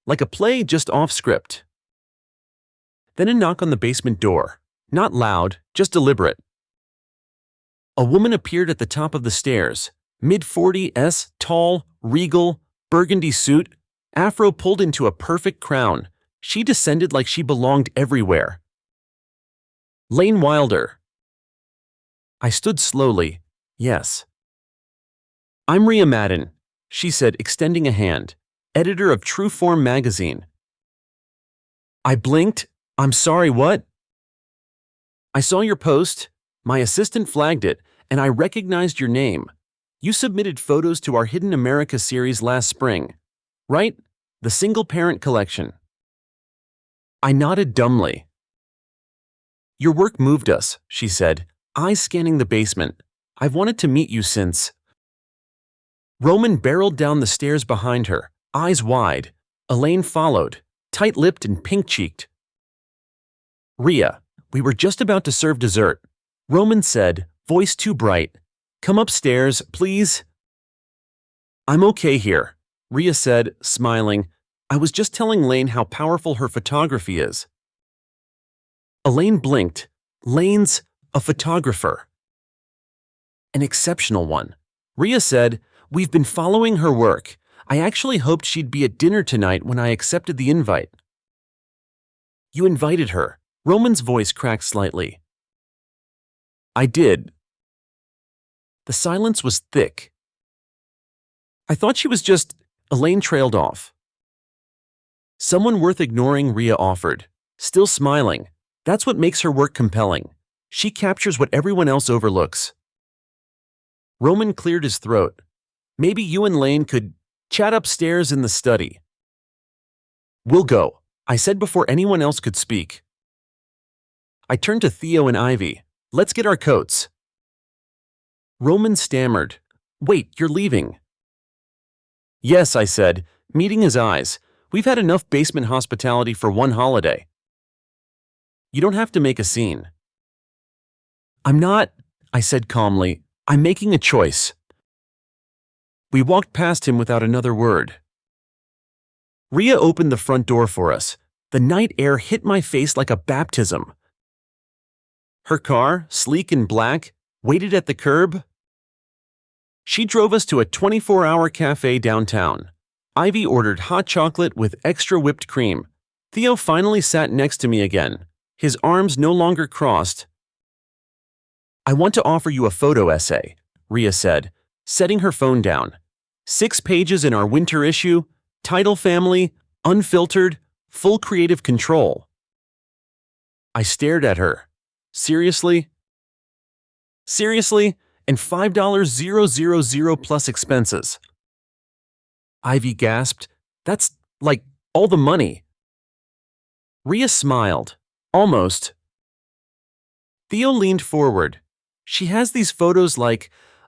Like a play just off script. Then a knock on the basement door. Not loud, just deliberate. A woman appeared at the top of the stairs, Mid-40s, tall, regal, burgundy suit, afro pulled into a perfect crown. She descended like she belonged everywhere. Lane Wilder. I stood slowly. Yes. I'm Rhea Madden, she said, extending a hand. Editor of Trueform magazine. I blinked. I'm sorry, what? I saw your post. My assistant flagged it, and I recognized your name. You submitted photos to our Hidden America series last spring, right? The single-parent collection. I nodded dumbly. Your work moved us, she said, eyes scanning the basement. I've wanted to meet you since. Roman barreled down the stairs behind her, eyes wide. Elaine followed, tight-lipped and pink-cheeked. Rhea, we were just about to serve dessert. Roman said, voice too bright. Come upstairs, please. I'm okay here, Rhea said, smiling. I was just telling Lane how powerful her photography is. Elaine blinked. Lane's a photographer. An exceptional one. Rhea said, we've been following her work. I actually hoped she'd be at dinner tonight when I accepted the invite. You invited her. Roman's voice cracked slightly. I did. The silence was thick. I thought she was just... Elaine trailed off. Someone worth ignoring, Rhea offered, still smiling. That's what makes her work compelling. She captures what everyone else overlooks. Roman cleared his throat. Maybe you and Lane could chat upstairs in the study. We'll go, I said before anyone else could speak. I turned to Theo and Ivy. Let's get our coats. Roman stammered. Wait, you're leaving. Yes, I said, meeting his eyes. We've had enough basement hospitality for one holiday. You don't have to make a scene. I'm not, I said calmly. I'm making a choice. We walked past him without another word. Rhea opened the front door for us. The night air hit my face like a baptism. Her car, sleek and black, waited at the curb. She drove us to a 24-hour cafe downtown. Ivy ordered hot chocolate with extra whipped cream. Theo finally sat next to me again, his arms no longer crossed. I want to offer you a photo essay, Rhea said, setting her phone down. 6 pages in our winter issue, title family, unfiltered, full creative control. I stared at her. Seriously? Seriously? And $5,000 plus expenses. Ivy gasped. That's like all the money. Rhea smiled. Almost. Theo leaned forward. She has these photos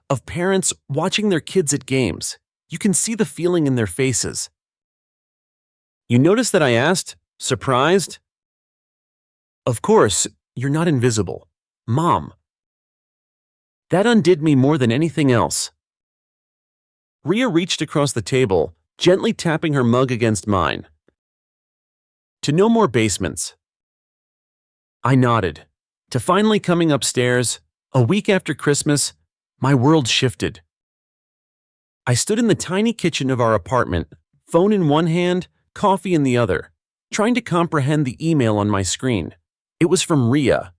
of parents watching their kids at games. You can see the feeling in their faces. You notice that I asked? Surprised? Of course, you're not invisible. Mom. That undid me more than anything else. Rhea reached across the table, gently tapping her mug against mine. To no more basements. I nodded. To finally coming upstairs, a week after Christmas, my world shifted. I stood in the tiny kitchen of our apartment, phone in one hand, coffee in the other, trying to comprehend the email on my screen. It was from Rhea.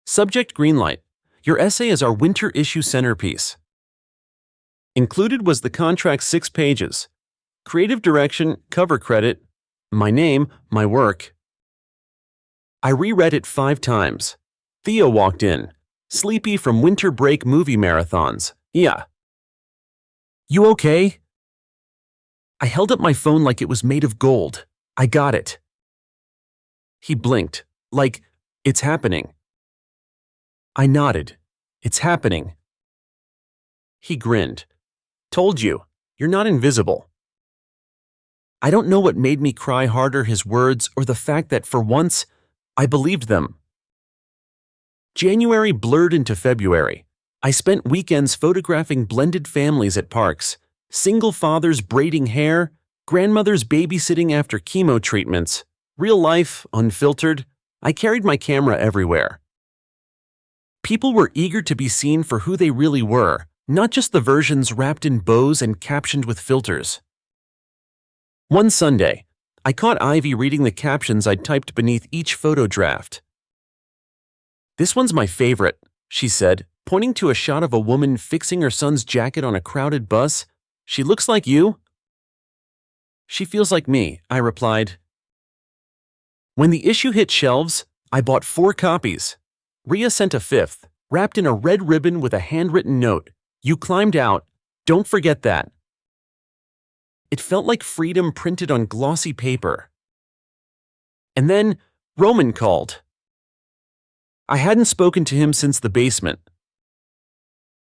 Subject greenlight. Your essay is our winter issue centerpiece. Included was the contract's 6 pages. Creative direction, cover credit, my name, my work. I reread it 5 times. Theo walked in, sleepy from winter break movie marathons. Yeah. You okay? I held up my phone like it was made of gold. I got it. He blinked, like, it's happening. I nodded. It's happening. He grinned. Told you, you're not invisible. I don't know what made me cry harder, his words or the fact that for once, I believed them. January blurred into February. I spent weekends photographing blended families at parks, single fathers braiding hair, grandmothers babysitting after chemo treatments, real life, unfiltered. I carried my camera everywhere. People were eager to be seen for who they really were, not just the versions wrapped in bows and captioned with filters. One Sunday, I caught Ivy reading the captions I'd typed beneath each photo draft. "This one's my favorite," she said, pointing to a shot of a woman fixing her son's jacket on a crowded bus. "She looks like you." "She feels like me," I replied. When the issue hit shelves, I bought 4 copies. Rhea sent a 5th, wrapped in a red ribbon with a handwritten note. "You climbed out. Don't forget that." It felt like freedom printed on glossy paper. And then Roman called. I hadn't spoken to him since the basement.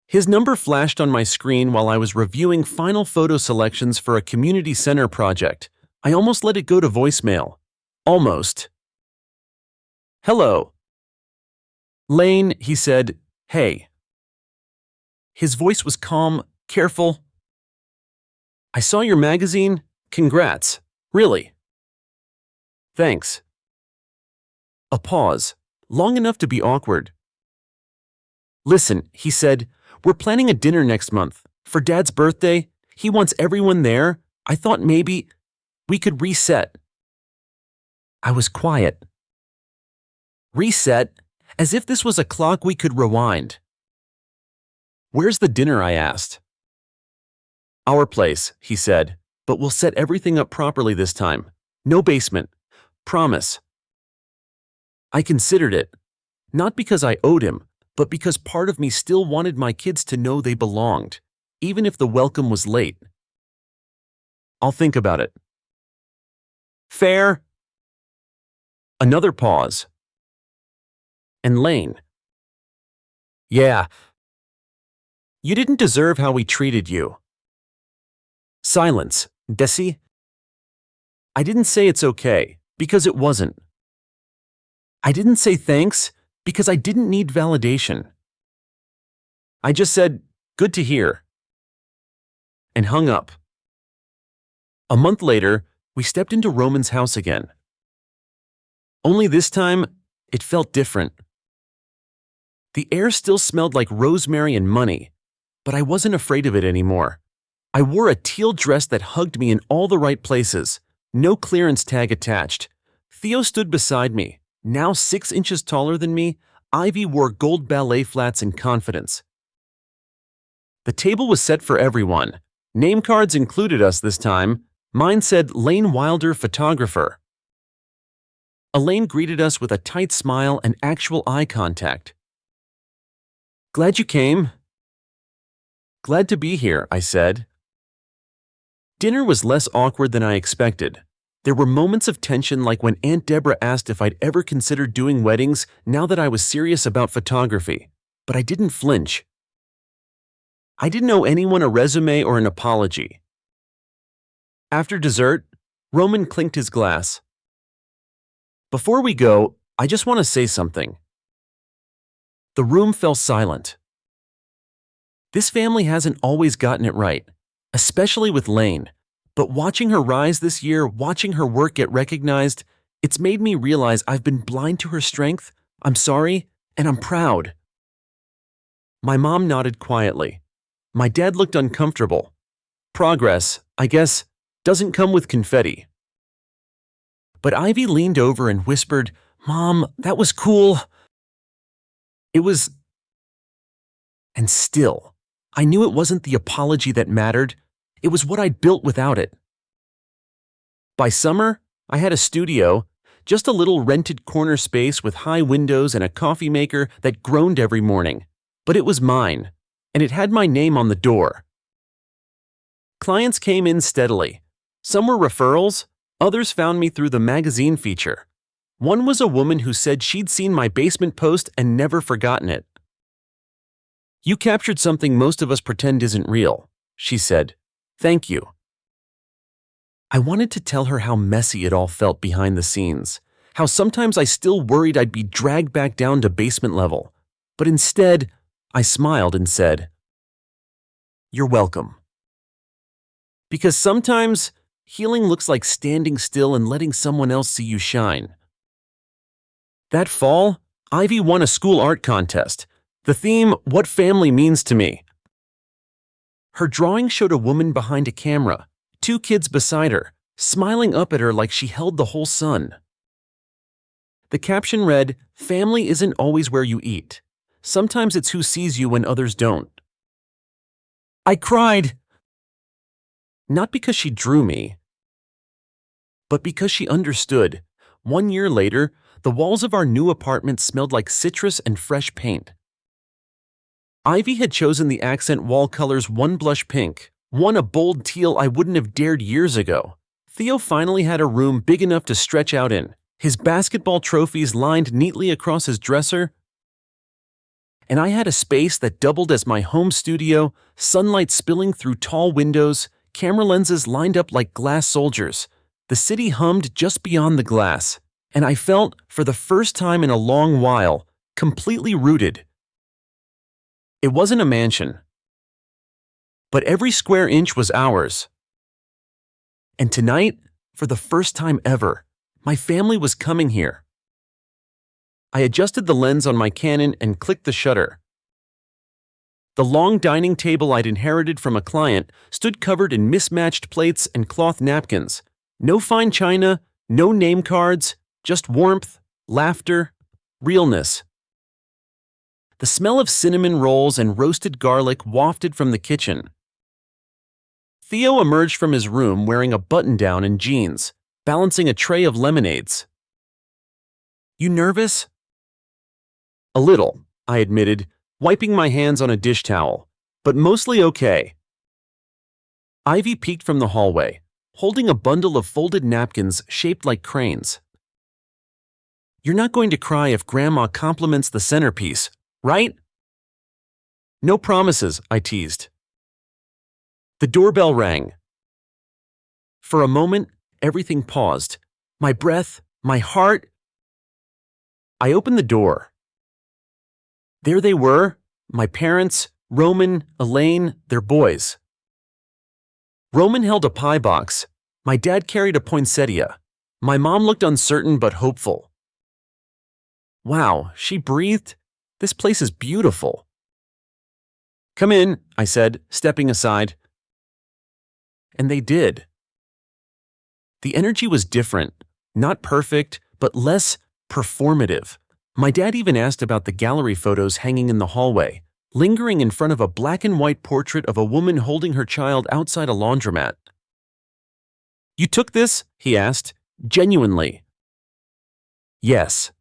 His number flashed on my screen while I was reviewing final photo selections for a community center project. I almost let it go to voicemail. Almost. "Hello." "Lane," he said. "Hey." His voice was calm, careful. "I saw your magazine. Congrats. Really." "Thanks." A pause, long enough to be awkward. "Listen," he said, "we're planning a dinner next month. For Dad's birthday. He wants everyone there. I thought maybe we could reset." I was quiet. Reset? As if this was a clock we could rewind. "Where's the dinner?" I asked. "Our place," he said, "but we'll set everything up properly this time. No basement. Promise." I considered it, not because I owed him, but because part of me still wanted my kids to know they belonged, even if the welcome was late. "I'll think about it." "Fair." Another pause. "And Lane." "Yeah. You didn't deserve how we treated you." Silence. Desi? I didn't say it's okay, because it wasn't. I didn't say thanks, because I didn't need validation. I just said, "Good to hear," and hung up. A month later, we stepped into Roman's house again. Only this time, it felt different. The air still smelled like rosemary and money, but I wasn't afraid of it anymore. I wore a teal dress that hugged me in all the right places, no clearance tag attached. Theo stood beside me, now 6 inches taller than me. Ivy wore gold ballet flats in confidence. The table was set for everyone. Name cards included us this time. Mine said Lane Wilder, photographer. Elaine greeted us with a tight smile and actual eye contact. "Glad you came." "Glad to be here," I said. Dinner was less awkward than I expected. There were moments of tension, like when Aunt Deborah asked if I'd ever considered doing weddings now that I was serious about photography, but I didn't flinch. I didn't owe anyone a resume or an apology. After dessert, Roman clinked his glass. "Before we go, I just want to say something." The room fell silent. This family hasn't always gotten it right, especially with Lane. But watching her rise this year, watching her work get recognized, it's made me realize I've been blind to her strength. I'm sorry, and I'm proud. My mom nodded quietly. My dad looked uncomfortable. Progress, I guess, doesn't come with confetti. But Ivy leaned over and whispered, "Mom, that was cool." It was. And still, I knew it wasn't the apology that mattered. It was what I'd built without it. By summer, I had a studio, just a little rented corner space with high windows and a coffee maker that groaned every morning. But it was mine, and it had my name on the door. Clients came in steadily. Some were referrals, others found me through the magazine feature. One was a woman who said she'd seen my basement post and never forgotten it. "You captured something most of us pretend isn't real," she said. "Thank you." I wanted to tell her how messy it all felt behind the scenes, how sometimes I still worried I'd be dragged back down to basement level. But instead, I smiled and said, "You're welcome." Because sometimes, healing looks like standing still and letting someone else see you shine. That fall, Ivy won a school art contest. The theme, "What Family Means to Me." Her drawing showed a woman behind a camera, 2 kids beside her, smiling up at her like she held the whole sun. The caption read, "Family isn't always where you eat. Sometimes it's who sees you when others don't." I cried. Not because she drew me, but because she understood. 1 year later, the walls of our new apartment smelled like citrus and fresh paint. Ivy had chosen the accent wall colors, one blush pink, one a bold teal I wouldn't have dared years ago. Theo finally had a room big enough to stretch out in, his basketball trophies lined neatly across his dresser, and I had a space that doubled as my home studio, sunlight spilling through tall windows, camera lenses lined up like glass soldiers. The city hummed just beyond the glass, and I felt, for the first time in a long while, completely rooted. It wasn't a mansion, but every square inch was ours. And tonight, for the first time ever, my family was coming here. I adjusted the lens on my Canon and clicked the shutter. The long dining table I'd inherited from a client stood covered in mismatched plates and cloth napkins. No fine china, no name cards, just warmth, laughter, realness. The smell of cinnamon rolls and roasted garlic wafted from the kitchen. Theo emerged from his room wearing a button-down and jeans, balancing a tray of lemonades. "You nervous?" "A little," I admitted, wiping my hands on a dish towel, "but mostly okay." Ivy peeked from the hallway, holding a bundle of folded napkins shaped like cranes. "You're not going to cry if Grandma compliments the centerpiece, right?" "No promises," I teased. The doorbell rang. For a moment, everything paused. My breath, my heart. I opened the door. There they were, my parents, Roman, Elaine, their boys. Roman held a pie box. My dad carried a poinsettia. My mom looked uncertain but hopeful. "Wow," she breathed. "This place is beautiful." "Come in," I said, stepping aside. And they did. The energy was different, not perfect, but less performative. My dad even asked about the gallery photos hanging in the hallway, lingering in front of a black and white portrait of a woman holding her child outside a laundromat. "You took this?" he asked, genuinely. "Yes."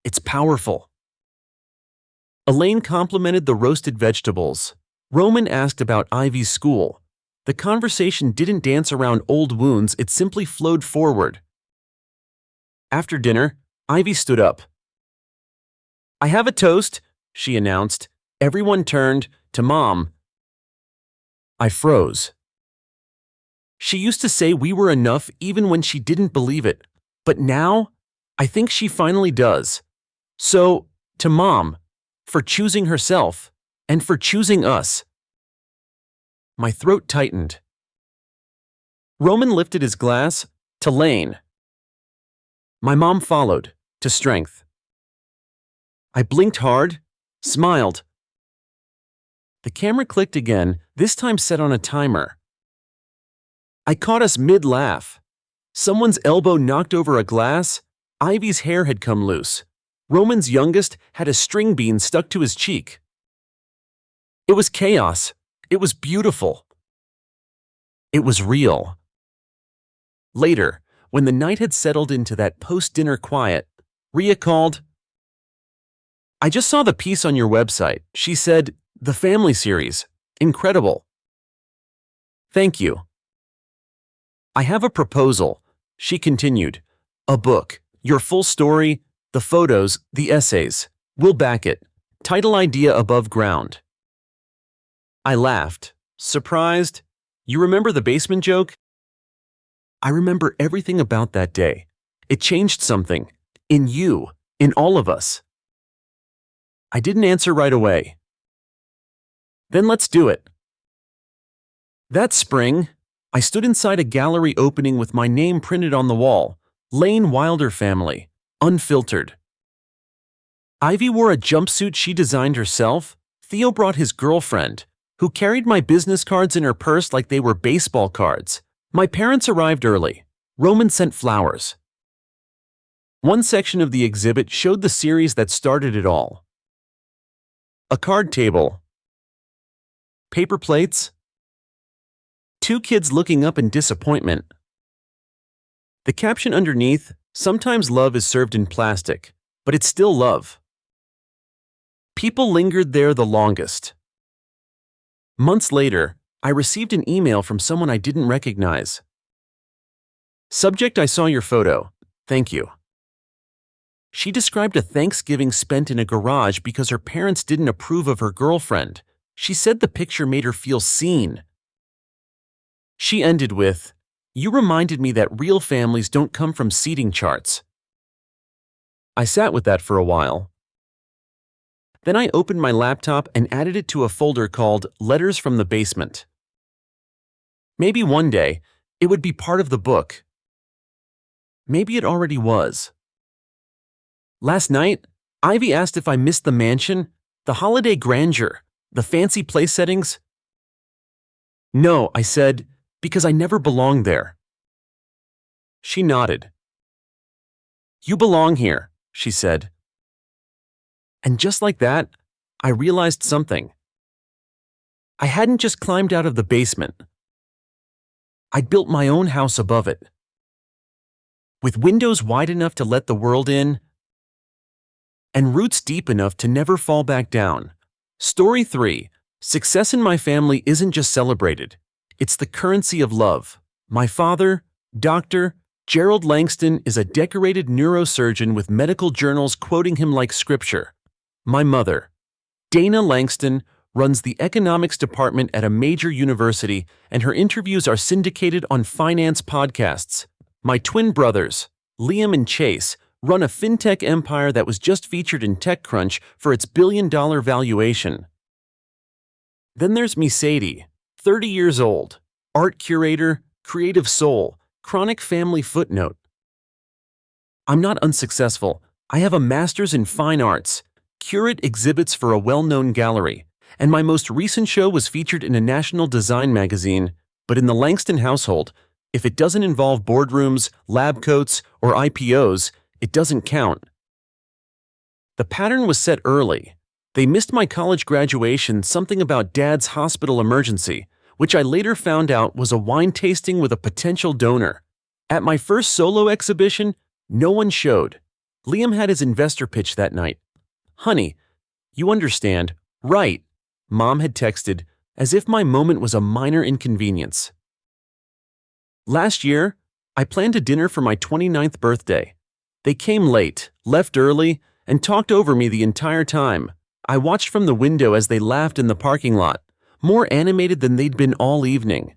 "It's powerful." Elaine complimented the roasted vegetables. Roman asked about Ivy's school. The conversation didn't dance around old wounds, it simply flowed forward. After dinner, Ivy stood up. "I have a toast," she announced. Everyone turned to Mom. I froze. She used to say we were enough even when she didn't believe it, but now, I think she finally does. So, to Mom, for choosing herself, and for choosing us. My throat tightened. Roman lifted his glass to Lane. My mom followed, to Strength. I blinked hard, smiled. The camera clicked again, this time set on a timer. I caught us mid-laugh. Someone's elbow knocked over a glass. Ivy's hair had come loose. Roman's youngest had a string bean stuck to his cheek. It was chaos. It was beautiful. It was real. Later, when the night had settled into that post-dinner quiet, Rhea called. I just saw the piece on your website. She said, the family series. Incredible. Thank you. I have a proposal, she continued. A book, your full story, the photos, the essays. We'll back it. Title idea above ground. I laughed, surprised. You remember the basement joke? I remember everything about that day. It changed something. In you, in all of us. I didn't answer right away. Then let's do it. That spring, I stood inside a gallery opening with my name printed on the wall. Lane Wilder Family, unfiltered. Ivy wore a jumpsuit she designed herself. Theo brought his girlfriend, who carried my business cards in her purse like they were baseball cards. My parents arrived early. Roman sent flowers. One section of the exhibit showed the series that started it all. A card table. Paper plates. Two kids looking up in disappointment. The caption underneath, "Sometimes love is served in plastic, but it's still love." People lingered there the longest. Months later, I received an email from someone I didn't recognize. Subject: I saw your photo. Thank you. She described a Thanksgiving spent in a garage because her parents didn't approve of her girlfriend. She said the picture made her feel seen. She ended with, "You reminded me that real families don't come from seating charts." I sat with that for a while. Then I opened my laptop and added it to a folder called Letters from the Basement. Maybe one day, it would be part of the book. Maybe it already was. Last night, Ivy asked if I missed the mansion, the holiday grandeur, the fancy place settings. No, I said, because I never belonged there. She nodded. You belong here, she said. And just like that, I realized something. I hadn't just climbed out of the basement. I'd built my own house above it. With windows wide enough to let the world in, and roots deep enough to never fall back down. Story 3. Success in my family isn't just celebrated. It's the currency of love. My father, Dr. Gerald Langston, is a decorated neurosurgeon with medical journals quoting him like scripture. My mother, Dana Langston, runs the economics department at a major university, and her interviews are syndicated on finance podcasts. My twin brothers, Liam and Chase, run a fintech empire that was just featured in TechCrunch for its billion-dollar valuation. Then there's me, Sadie, 30 years old, art curator, creative soul, chronic family footnote. I'm not unsuccessful. I have a master's in fine arts, curate exhibits for a well-known gallery, and my most recent show was featured in a national design magazine. But in the Langston household, if it doesn't involve boardrooms, lab coats, or IPOs, it doesn't count. The pattern was set early. They missed my college graduation, something about Dad's hospital emergency, which I later found out was a wine tasting with a potential donor. At my first solo exhibition, no one showed. Liam had his investor pitch that night. Honey, you understand, right? Mom had texted, as if my moment was a minor inconvenience. Last year, I planned a dinner for my 29th birthday. They came late, left early, and talked over me the entire time. I watched from the window as they laughed in the parking lot, more animated than they'd been all evening.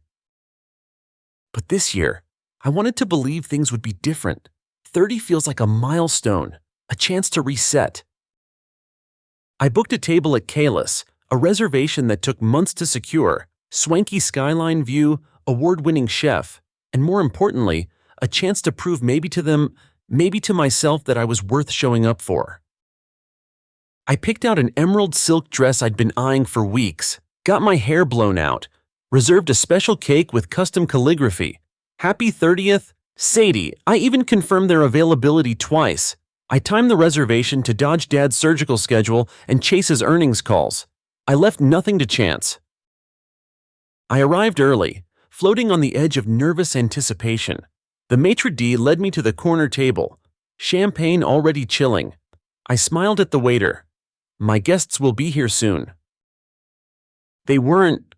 But this year, I wanted to believe things would be different. 30 feels like a milestone, a chance to reset. I booked a table at Kalis, a reservation that took months to secure, swanky skyline view, award-winning chef, and more importantly, a chance to prove maybe to them, maybe to myself, that I was worth showing up for. I picked out an emerald silk dress I'd been eyeing for weeks, got my hair blown out, reserved a special cake with custom calligraphy. Happy 30th, Sadie. I even confirmed their availability twice. I timed the reservation to dodge Dad's surgical schedule and Chase's earnings calls. I left nothing to chance. I arrived early, floating on the edge of nervous anticipation. The maitre d' led me to the corner table, champagne already chilling. I smiled at the waiter. My guests will be here soon. They weren't.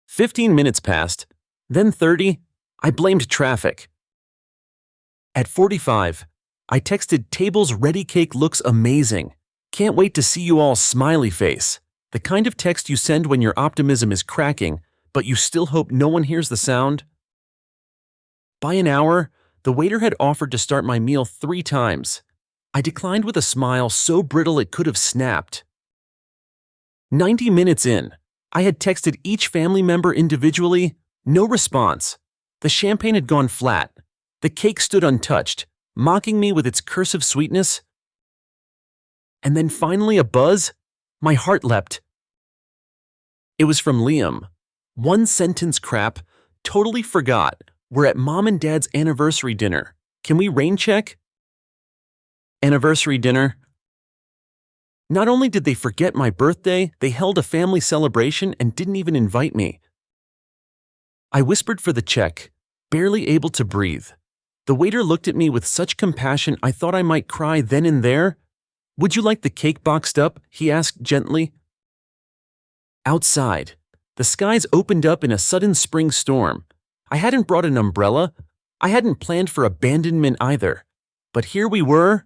15 minutes passed, then 30. I blamed traffic. At 45, I texted, "Table's ready, cake looks amazing. Can't wait to see you all, smiley face." The kind of text you send when your optimism is cracking, but you still hope no one hears the sound. By an hour, the waiter had offered to start my meal 3 times. I declined with a smile so brittle it could have snapped. 90 minutes in, I had texted each family member individually, no response. The champagne had gone flat. The cake stood untouched, mocking me with its cursive sweetness. And then finally a buzz. My heart leapt. It was from Liam. One sentence crap. Totally forgot. We're at Mom and Dad's anniversary dinner. Can we rain check? Anniversary dinner? Not only did they forget my birthday, they held a family celebration and didn't even invite me. I whispered for the check, barely able to breathe. The waiter looked at me with such compassion I thought I might cry then and there. Would you like the cake boxed up? He asked gently. Outside, the skies opened up in a sudden spring storm. I hadn't brought an umbrella. I hadn't planned for abandonment either. But here we were.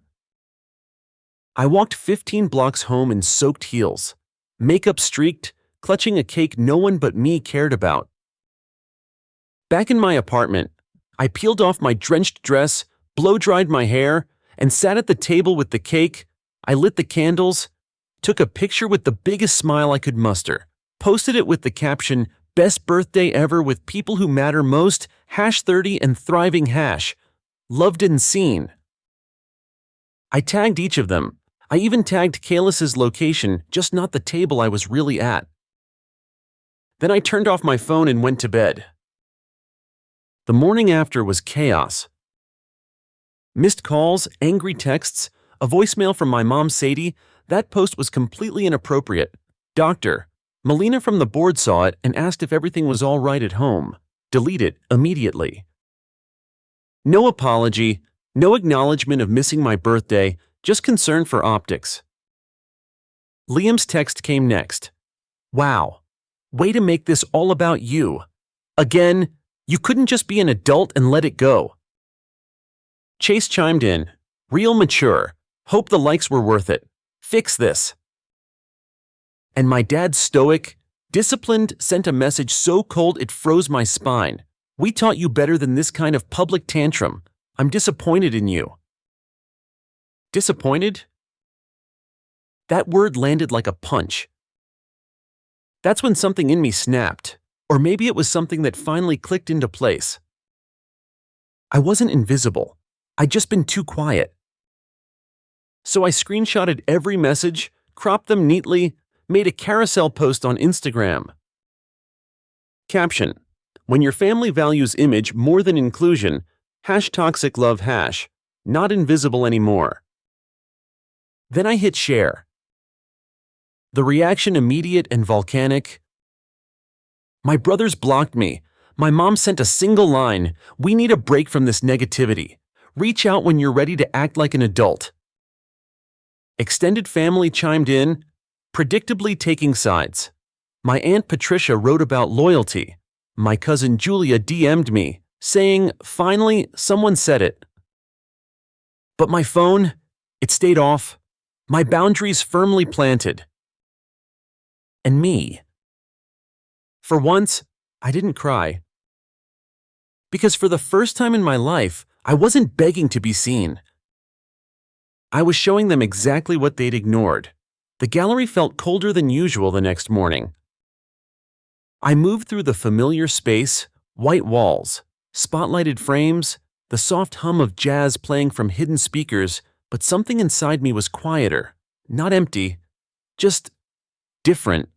I walked 15 blocks home in soaked heels, makeup streaked, clutching a cake no one but me cared about. Back in my apartment, I peeled off my drenched dress, blow-dried my hair, and sat at the table with the cake. I lit the candles, took a picture with the biggest smile I could muster, posted it with the caption, "Best birthday ever with people who matter most, #30 and thriving #. Loved and seen." I tagged each of them. I even tagged Kalis's location, just not the table I was really at. Then I turned off my phone and went to bed. The morning after was chaos. Missed calls, angry texts, a voicemail from my mom Sadie. That post was completely inappropriate. Doctor, Melina from the board saw it and asked if everything was all right at home. Delete it immediately. No apology, no acknowledgement of missing my birthday, just concern for optics. Liam's text came next. Wow, way to make this all about you. Again, you couldn't just be an adult and let it go. Chase chimed in, real mature, hope the likes were worth it. Fix this. And my dad, stoic, disciplined, sent a message so cold it froze my spine. We taught you better than this kind of public tantrum. I'm disappointed in you. Disappointed? That word landed like a punch. That's when something in me snapped, or maybe it was something that finally clicked into place. I wasn't invisible. I'd just been too quiet. So I screenshotted every message, cropped them neatly, made a carousel post on Instagram. Caption: when your family values image more than inclusion, #toxiclove#, not invisible anymore. Then I hit share. The reaction immediate and volcanic. My brothers blocked me. My mom sent a single line, "We need a break from this negativity. Reach out when you're ready to act like an adult." Extended family chimed in, predictably taking sides. My Aunt Patricia wrote about loyalty. My cousin Julia DM'd me, saying, "Finally, someone said it." But my phone, it stayed off. My boundaries firmly planted. And me. For once, I didn't cry. Because for the first time in my life, I wasn't begging to be seen. I was showing them exactly what they'd ignored. The gallery felt colder than usual the next morning. I moved through the familiar space, white walls, spotlighted frames, the soft hum of jazz playing from hidden speakers, but something inside me was quieter, not empty, just different.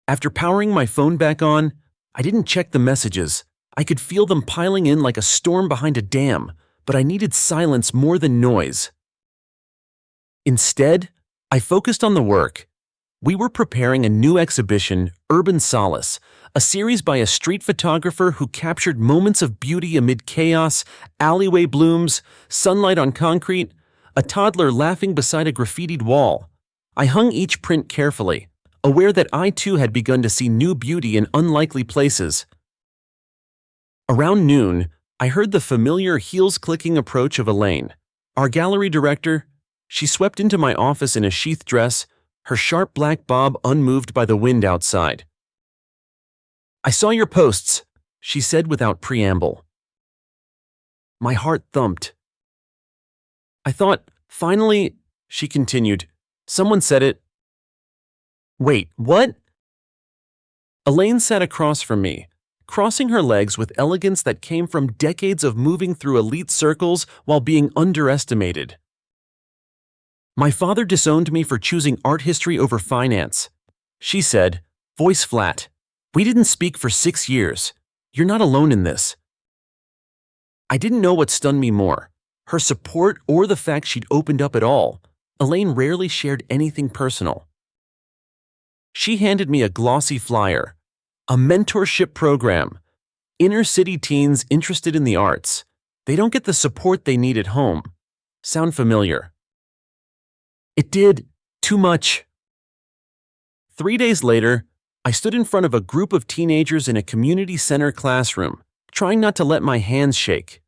After powering my phone back on, I didn't check the messages. I could feel them piling in like a storm behind a dam, but I needed silence more than noise. Instead, I focused on the work. We were preparing a new exhibition, Urban Solace, a series by a street photographer who captured moments of beauty amid chaos, alleyway blooms, sunlight on concrete, a toddler laughing beside a graffitied wall. I hung each print carefully, aware that I too had begun to see new beauty in unlikely places. Around noon, I heard the familiar heels-clicking approach of Elaine, our gallery director. She swept into my office in a sheath dress, her sharp black bob unmoved by the wind outside. "I saw your posts," she said without preamble. My heart thumped. "I thought, finally," she continued, "someone said it." "Wait, what?" Elaine sat across from me, crossing her legs with elegance that came from decades of moving through elite circles while being underestimated. "My father disowned me for choosing art history over finance," she said, Voice flat. We didn't speak for 6 years. You're not alone in this. I didn't know what stunned me more, her support or the fact she'd opened up at all. Elaine rarely shared anything personal. She handed me a glossy flyer, a mentorship program. Inner city teens interested in the arts. They don't get the support they need at home. Sound familiar? It did. Too much. 3 days later, I stood in front of a group of teenagers in a community center classroom, trying not to let my hands shake.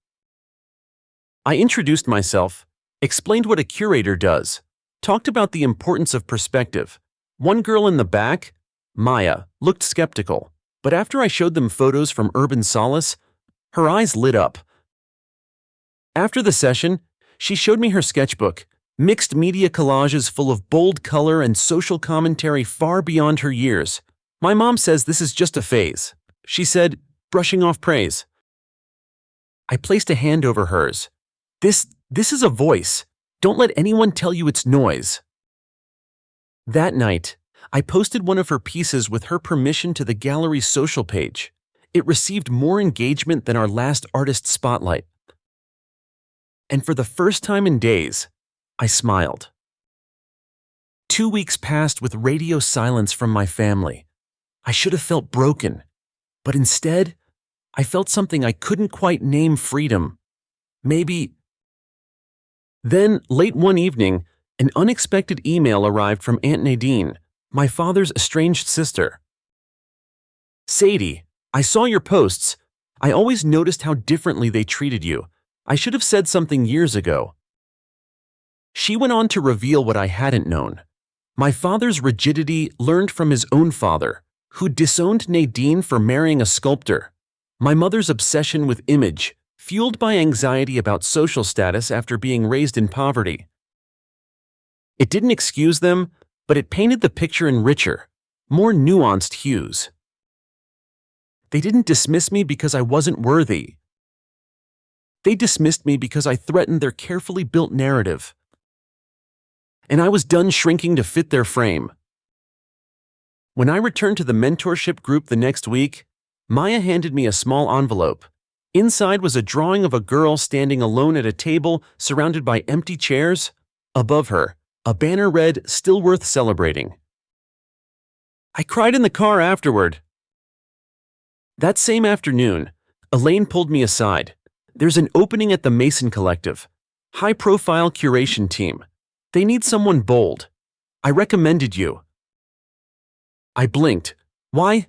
I introduced myself, explained what a curator does, talked about the importance of perspective. One girl in the back, Maya, looked skeptical, but after I showed them photos from Urban Solace, her eyes lit up. After the session, she showed me her sketchbook, mixed media collages full of bold color and social commentary far beyond her years. My mom says this is just a phase, she said, brushing off praise. I placed a hand over hers. This is a voice. Don't let anyone tell you it's noise. That night, I posted one of her pieces with her permission to the gallery's social page. It received more engagement than our last artist spotlight. And for the first time in days, I smiled. 2 weeks passed with radio silence from my family. I should have felt broken, but instead, I felt something I couldn't quite name freedom. Maybe. Then, late one evening, an unexpected email arrived from Aunt Nadine, my father's estranged sister. Sadie, I saw your posts. I always noticed how differently they treated you. I should have said something years ago. She went on to reveal what I hadn't known. My father's rigidity learned from his own father, who disowned Nadine for marrying a sculptor. My mother's obsession with image, fueled by anxiety about social status after being raised in poverty. It didn't excuse them, but it painted the picture in richer, more nuanced hues. They didn't dismiss me because I wasn't worthy. They dismissed me because I threatened their carefully built narrative. And I was done shrinking to fit their frame. When I returned to the mentorship group the next week, Maya handed me a small envelope. Inside was a drawing of a girl standing alone at a table surrounded by empty chairs. Above her, a banner read, "Still worth celebrating." I cried in the car afterward. That same afternoon, Elaine pulled me aside. There's an opening at the Mason Collective. High-profile curation team. They need someone bold. I recommended you. I blinked. Why?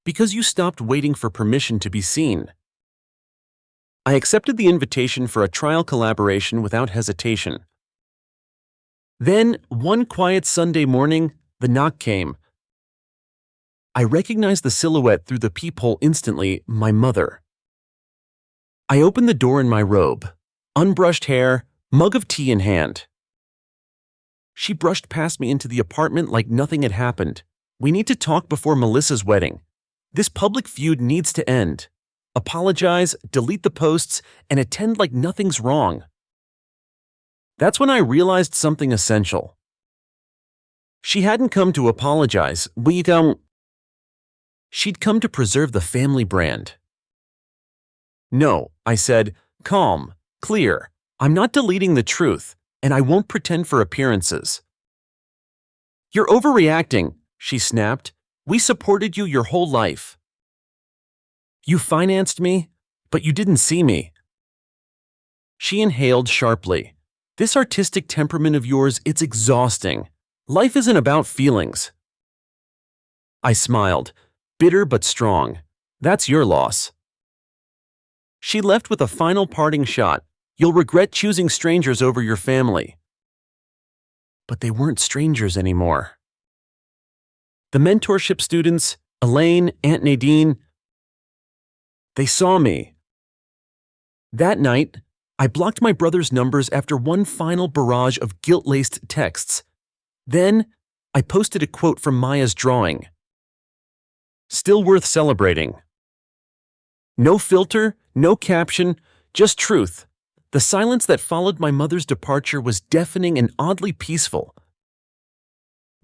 Because you stopped waiting for permission to be seen. I accepted the invitation for a trial collaboration without hesitation. Then, one quiet Sunday morning, the knock came. I recognized the silhouette through the peephole instantly, my mother. I opened the door in my robe, unbrushed hair, mug of tea in hand. She brushed past me into the apartment like nothing had happened. We need to talk before Melissa's wedding. This public feud needs to end. Apologize, delete the posts, and attend like nothing's wrong. That's when I realized something essential. She hadn't come to apologize. She'd come to preserve the family brand. No, I said, calm, clear. I'm not deleting the truth, and I won't pretend for appearances. You're overreacting, she snapped. We supported you your whole life. You financed me, but you didn't see me. She inhaled sharply. This artistic temperament of yours, it's exhausting. Life isn't about feelings. I smiled, bitter but strong. That's your loss. She left with a final parting shot. You'll regret choosing strangers over your family. But they weren't strangers anymore. The mentorship students, Elaine, Aunt Nadine, they saw me. That night, I blocked my brother's numbers after one final barrage of guilt-laced texts. Then, I posted a quote from Maya's drawing. Still worth celebrating. No filter, no caption, just truth. The silence that followed my mother's departure was deafening and oddly peaceful.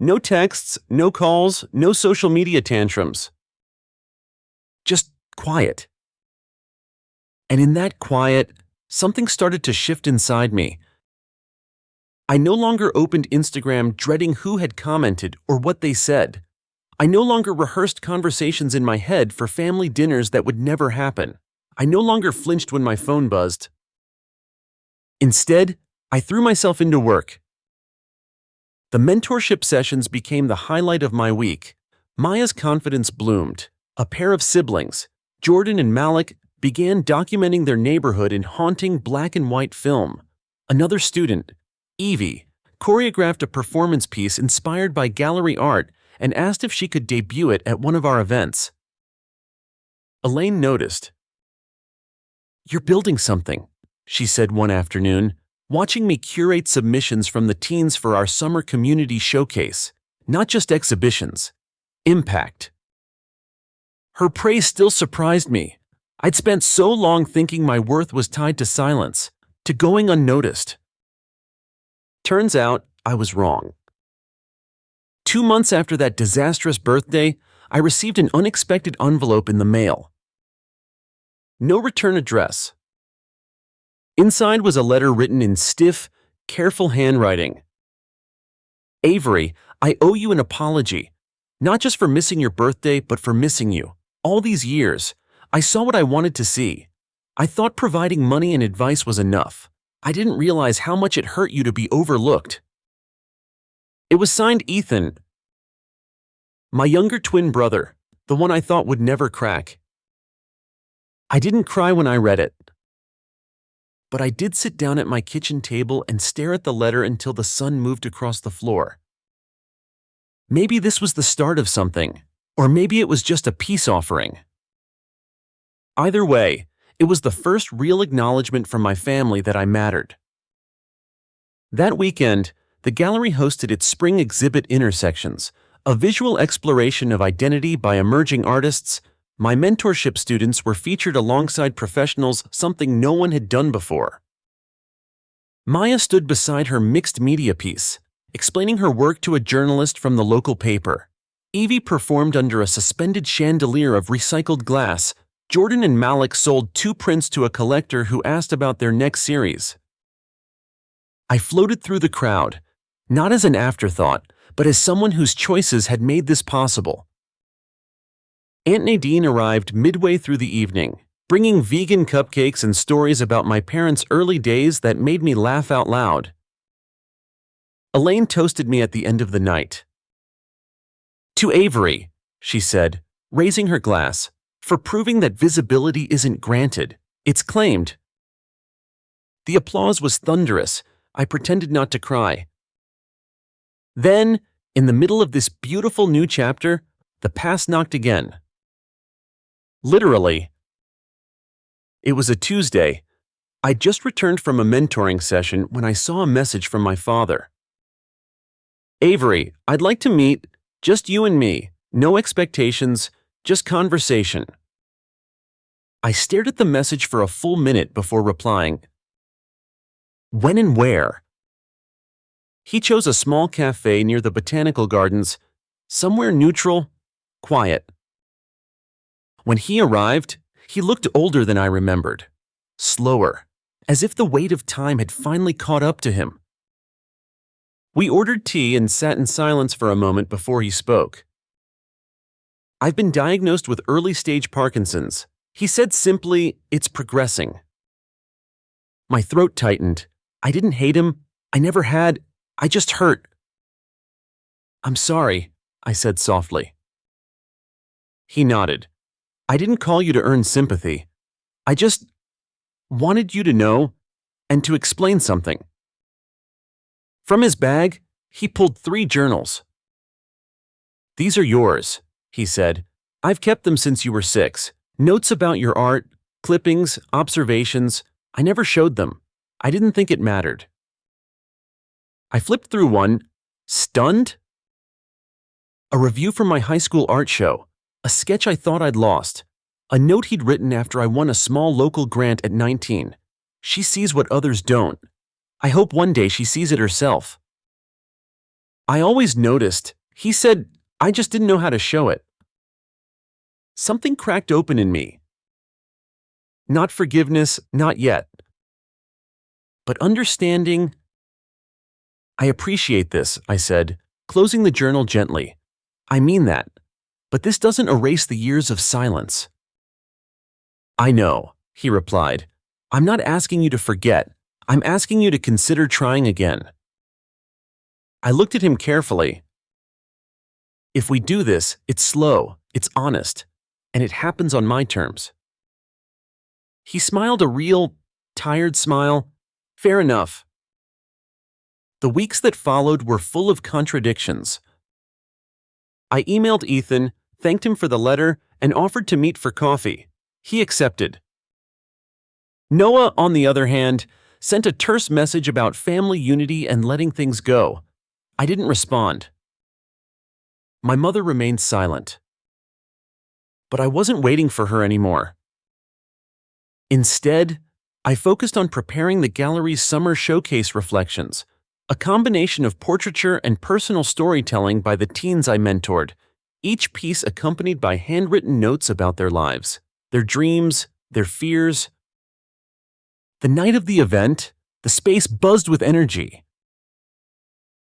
No texts, no calls, no social media tantrums. Just quiet. And in that quiet, something started to shift inside me. I no longer opened Instagram dreading who had commented or what they said. I no longer rehearsed conversations in my head for family dinners that would never happen. I no longer flinched when my phone buzzed. Instead, I threw myself into work. The mentorship sessions became the highlight of my week. Maya's confidence bloomed. A pair of siblings, Jordan and Malik, began documenting their neighborhood in haunting black and white film. Another student, Evie, choreographed a performance piece inspired by gallery art and asked if she could debut it at one of our events. Elaine noticed. "You're building something," she said one afternoon, watching me curate submissions from the teens for our summer community showcase. Not just exhibitions. Impact. Her praise still surprised me. I'd spent so long thinking my worth was tied to silence, to going unnoticed. Turns out, I was wrong. 2 months after that disastrous birthday, I received an unexpected envelope in the mail. No return address. Inside was a letter written in stiff, careful handwriting. "Avery, I owe you an apology. Not just for missing your birthday, but for missing you. All these years, I saw what I wanted to see. I thought providing money and advice was enough. I didn't realize how much it hurt you to be overlooked." It was signed Ethan, my younger twin brother, the one I thought would never crack. I didn't cry when I read it. But I did sit down at my kitchen table and stare at the letter until the sun moved across the floor. Maybe this was the start of something, or maybe it was just a peace offering. Either way, it was the first real acknowledgement from my family that I mattered. That weekend, the gallery hosted its spring exhibit Intersections, a visual exploration of identity by emerging artists. My mentorship students were featured alongside professionals, something no one had done before. Maya stood beside her mixed media piece, explaining her work to a journalist from the local paper. Evie performed under a suspended chandelier of recycled glass. Jordan and Malik sold 2 prints to a collector who asked about their next series. I floated through the crowd, not as an afterthought, but as someone whose choices had made this possible. Aunt Nadine arrived midway through the evening, bringing vegan cupcakes and stories about my parents' early days that made me laugh out loud. Elaine toasted me at the end of the night. "To Avery," she said, raising her glass, "for proving that visibility isn't granted, it's claimed." The applause was thunderous. I pretended not to cry. Then, in the middle of this beautiful new chapter, the past knocked again. Literally. It was a Tuesday. I'd just returned from a mentoring session when I saw a message from my father. "Avery, I'd like to meet, just you and me, no expectations, just conversation." I stared at the message for a full minute before replying. "When and where?" He chose a small cafe near the botanical gardens, somewhere neutral, quiet. When he arrived, he looked older than I remembered, slower, as if the weight of time had finally caught up to him. We ordered tea and sat in silence for a moment before he spoke. "I've been diagnosed with early-stage Parkinson's." He said simply, "It's progressing." My throat tightened. I didn't hate him. I never had. I just hurt. "I'm sorry," I said softly. He nodded. "I didn't call you to earn sympathy. I just wanted you to know and to explain something." From his bag, he pulled 3 journals. "These are yours," he said. "I've kept them since you were 6. Notes about your art, clippings, observations. I never showed them. I didn't think it mattered." I flipped through one, stunned. A review from my high school art show, a sketch I thought I'd lost, a note he'd written after I won a small local grant at 19. "She sees what others don't. I hope one day she sees it herself." I always noticed. He said, I just didn't know how to show it. Something cracked open in me. Not forgiveness, not yet. But understanding. I appreciate this, I said, closing the journal gently. I mean that. But this doesn't erase the years of silence. I know, he replied. I'm not asking you to forget. I'm asking you to consider trying again. I looked at him carefully. If we do this, it's slow, it's honest, and it happens on my terms. He smiled a real, tired smile. Fair enough. The weeks that followed were full of contradictions. I emailed Ethan, thanked him for the letter, and offered to meet for coffee. He accepted. Noah, on the other hand, sent a terse message about family unity and letting things go. I didn't respond. My mother remained silent. But I wasn't waiting for her anymore. Instead, I focused on preparing the gallery's summer showcase reflections, a combination of portraiture and personal storytelling by the teens I mentored, each piece accompanied by handwritten notes about their lives, their dreams, their fears. The night of the event, the space buzzed with energy.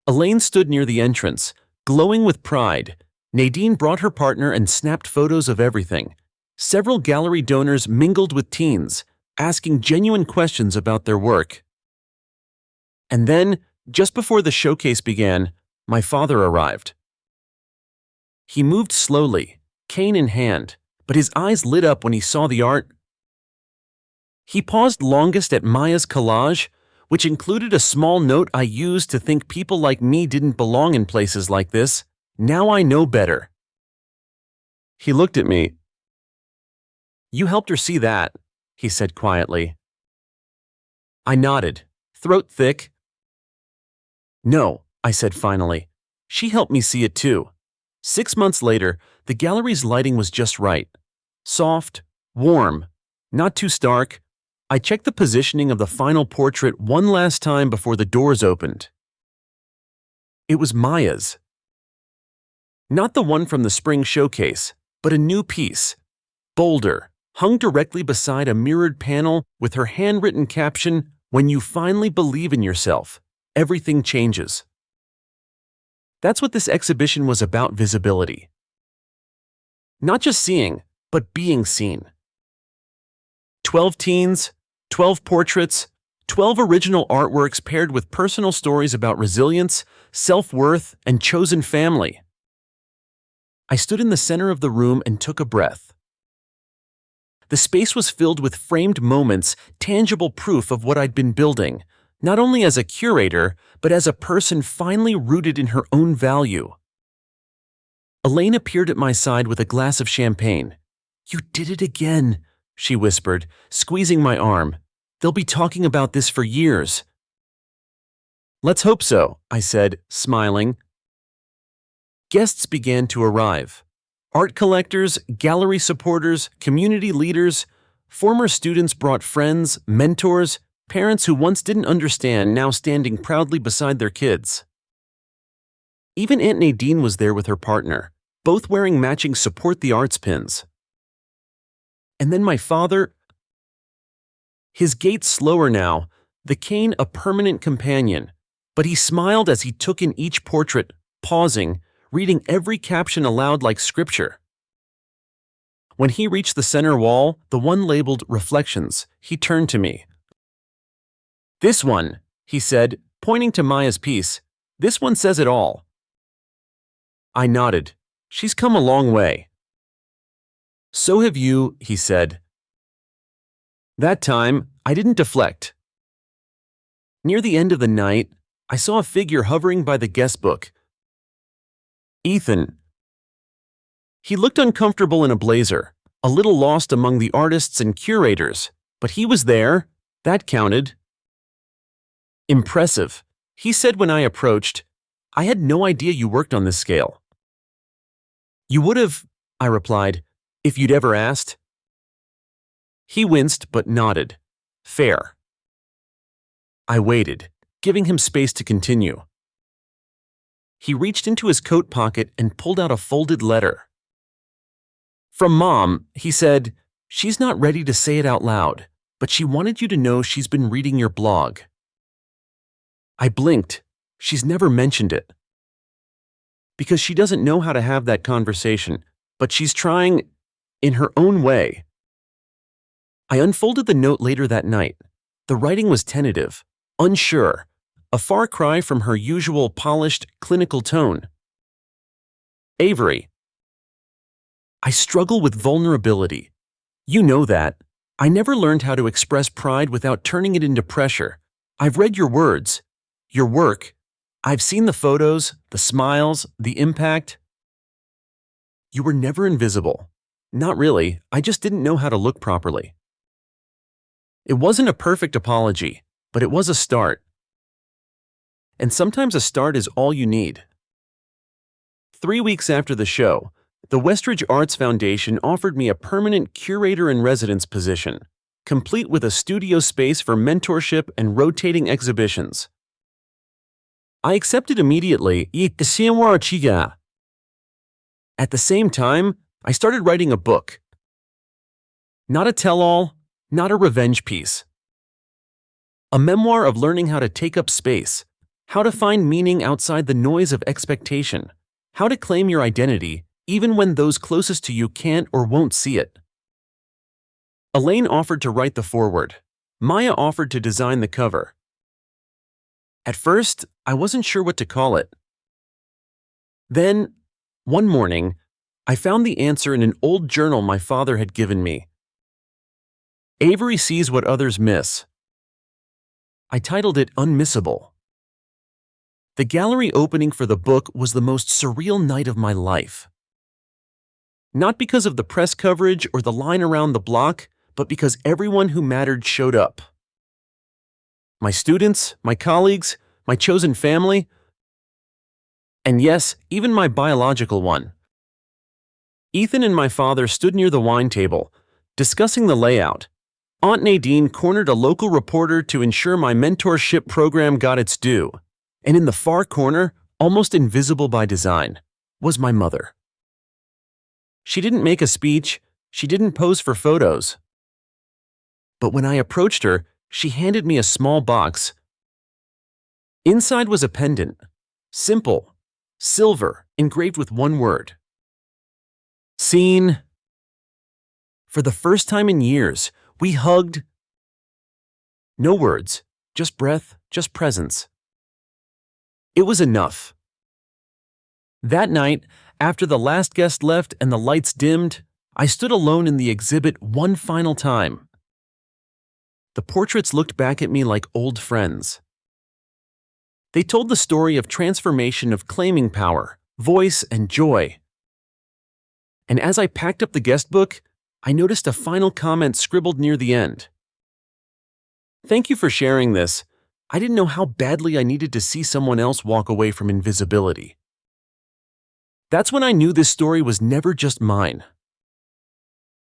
Elaine stood near the entrance, glowing with pride. Nadine brought her partner and snapped photos of everything. Several gallery donors mingled with teens, asking genuine questions about their work. And then, just before the showcase began, my father arrived. He moved slowly, cane in hand, but his eyes lit up when he saw the art. He paused longest at Maya's collage, which included a small note I used to think people like me didn't belong in places like this. Now I know better. He looked at me. You helped her see that, he said quietly. I nodded, throat thick. No, I said finally. She helped me see it too. 6 months later, the gallery's lighting was just right. Soft, warm, not too stark. I checked the positioning of the final portrait one last time before the doors opened. It was Maya's. Not the one from the spring showcase, but a new piece. Bolder, hung directly beside a mirrored panel with her handwritten caption, "When you finally believe in yourself, everything changes." That's what this exhibition was about: visibility. Not just seeing, but being seen. 12 teens, 12 portraits, 12 original artworks paired with personal stories about resilience, self-worth, and chosen family. I stood in the center of the room and took a breath. The space was filled with framed moments, tangible proof of what I'd been building, not only as a curator, but as a person finally rooted in her own value. Elaine appeared at my side with a glass of champagne. You did it again, she whispered, squeezing my arm. They'll be talking about this for years. Let's hope so, I said, smiling. Guests began to arrive. Art collectors, gallery supporters, community leaders, former students brought friends, mentors, parents who once didn't understand now standing proudly beside their kids. Even Aunt Nadine was there with her partner, both wearing matching Support the Arts pins. And then my father. His gait slower now, the cane a permanent companion, but he smiled as he took in each portrait, pausing, reading every caption aloud like scripture. When he reached the center wall, the one labeled Reflections, he turned to me. This one, he said, pointing to Maya's piece, this one says it all. I nodded. She's come a long way. So have you, he said. That time, I didn't deflect. Near the end of the night, I saw a figure hovering by the guest book. Ethan. He looked uncomfortable in a blazer, a little lost among the artists and curators, but he was there. That counted. Impressive, he said when I approached. I had no idea you worked on this scale. You would have, I replied, if you'd ever asked. He winced but nodded. Fair. I waited, giving him space to continue. He reached into his coat pocket and pulled out a folded letter. From Mom, he said, "She's not ready to say it out loud, but she wanted you to know she's been reading your blog." I blinked. She's never mentioned it. Because she doesn't know how to have that conversation, but she's trying in her own way. I unfolded the note later that night. The writing was tentative, unsure, a far cry from her usual polished, clinical tone. Avery, I struggle with vulnerability. You know that. I never learned how to express pride without turning it into pressure. I've read your words, your work. I've seen the photos, the smiles, the impact. You were never invisible. Not really, I just didn't know how to look properly. It wasn't a perfect apology, but it was a start. And sometimes a start is all you need. 3 weeks after the show, the Westridge Arts Foundation offered me a permanent curator-in-residence position, complete with a studio space for mentorship and rotating exhibitions. I accepted immediately. At the same time, I started writing a book. Not a tell-all, not a revenge piece. A memoir of learning how to take up space, how to find meaning outside the noise of expectation, how to claim your identity even when those closest to you can't or won't see it. Elaine offered to write the foreword. Maya offered to design the cover. At first, I wasn't sure what to call it. Then, one morning, I found the answer in an old journal my father had given me. Avery Sees What Others Miss. I titled it Unmissable. The gallery opening for the book was the most surreal night of my life. Not because of the press coverage or the line around the block, but because everyone who mattered showed up. My students, my colleagues, my chosen family, and yes, even my biological one. Ethan and my father stood near the wine table, discussing the layout. Aunt Nadine cornered a local reporter to ensure my mentorship program got its due. And in the far corner, almost invisible by design, was my mother. She didn't make a speech, she didn't pose for photos. But when I approached her, she handed me a small box. Inside was a pendant, simple, silver, engraved with one word. Seen. For the first time in years, we hugged. No words, just breath, just presence. It was enough. That night, after the last guest left and the lights dimmed, I stood alone in the exhibit one final time. The portraits looked back at me like old friends. They told the story of transformation, of claiming power, voice, and joy. And as I packed up the guest book, I noticed a final comment scribbled near the end. Thank you for sharing this. I didn't know how badly I needed to see someone else walk away from invisibility. That's when I knew this story was never just mine.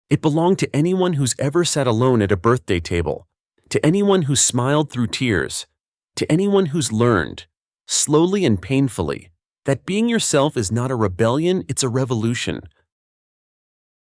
It belonged to anyone who's ever sat alone at a birthday table, to anyone who smiled through tears, to anyone who's learned, slowly and painfully, that being yourself is not a rebellion, it's a revolution,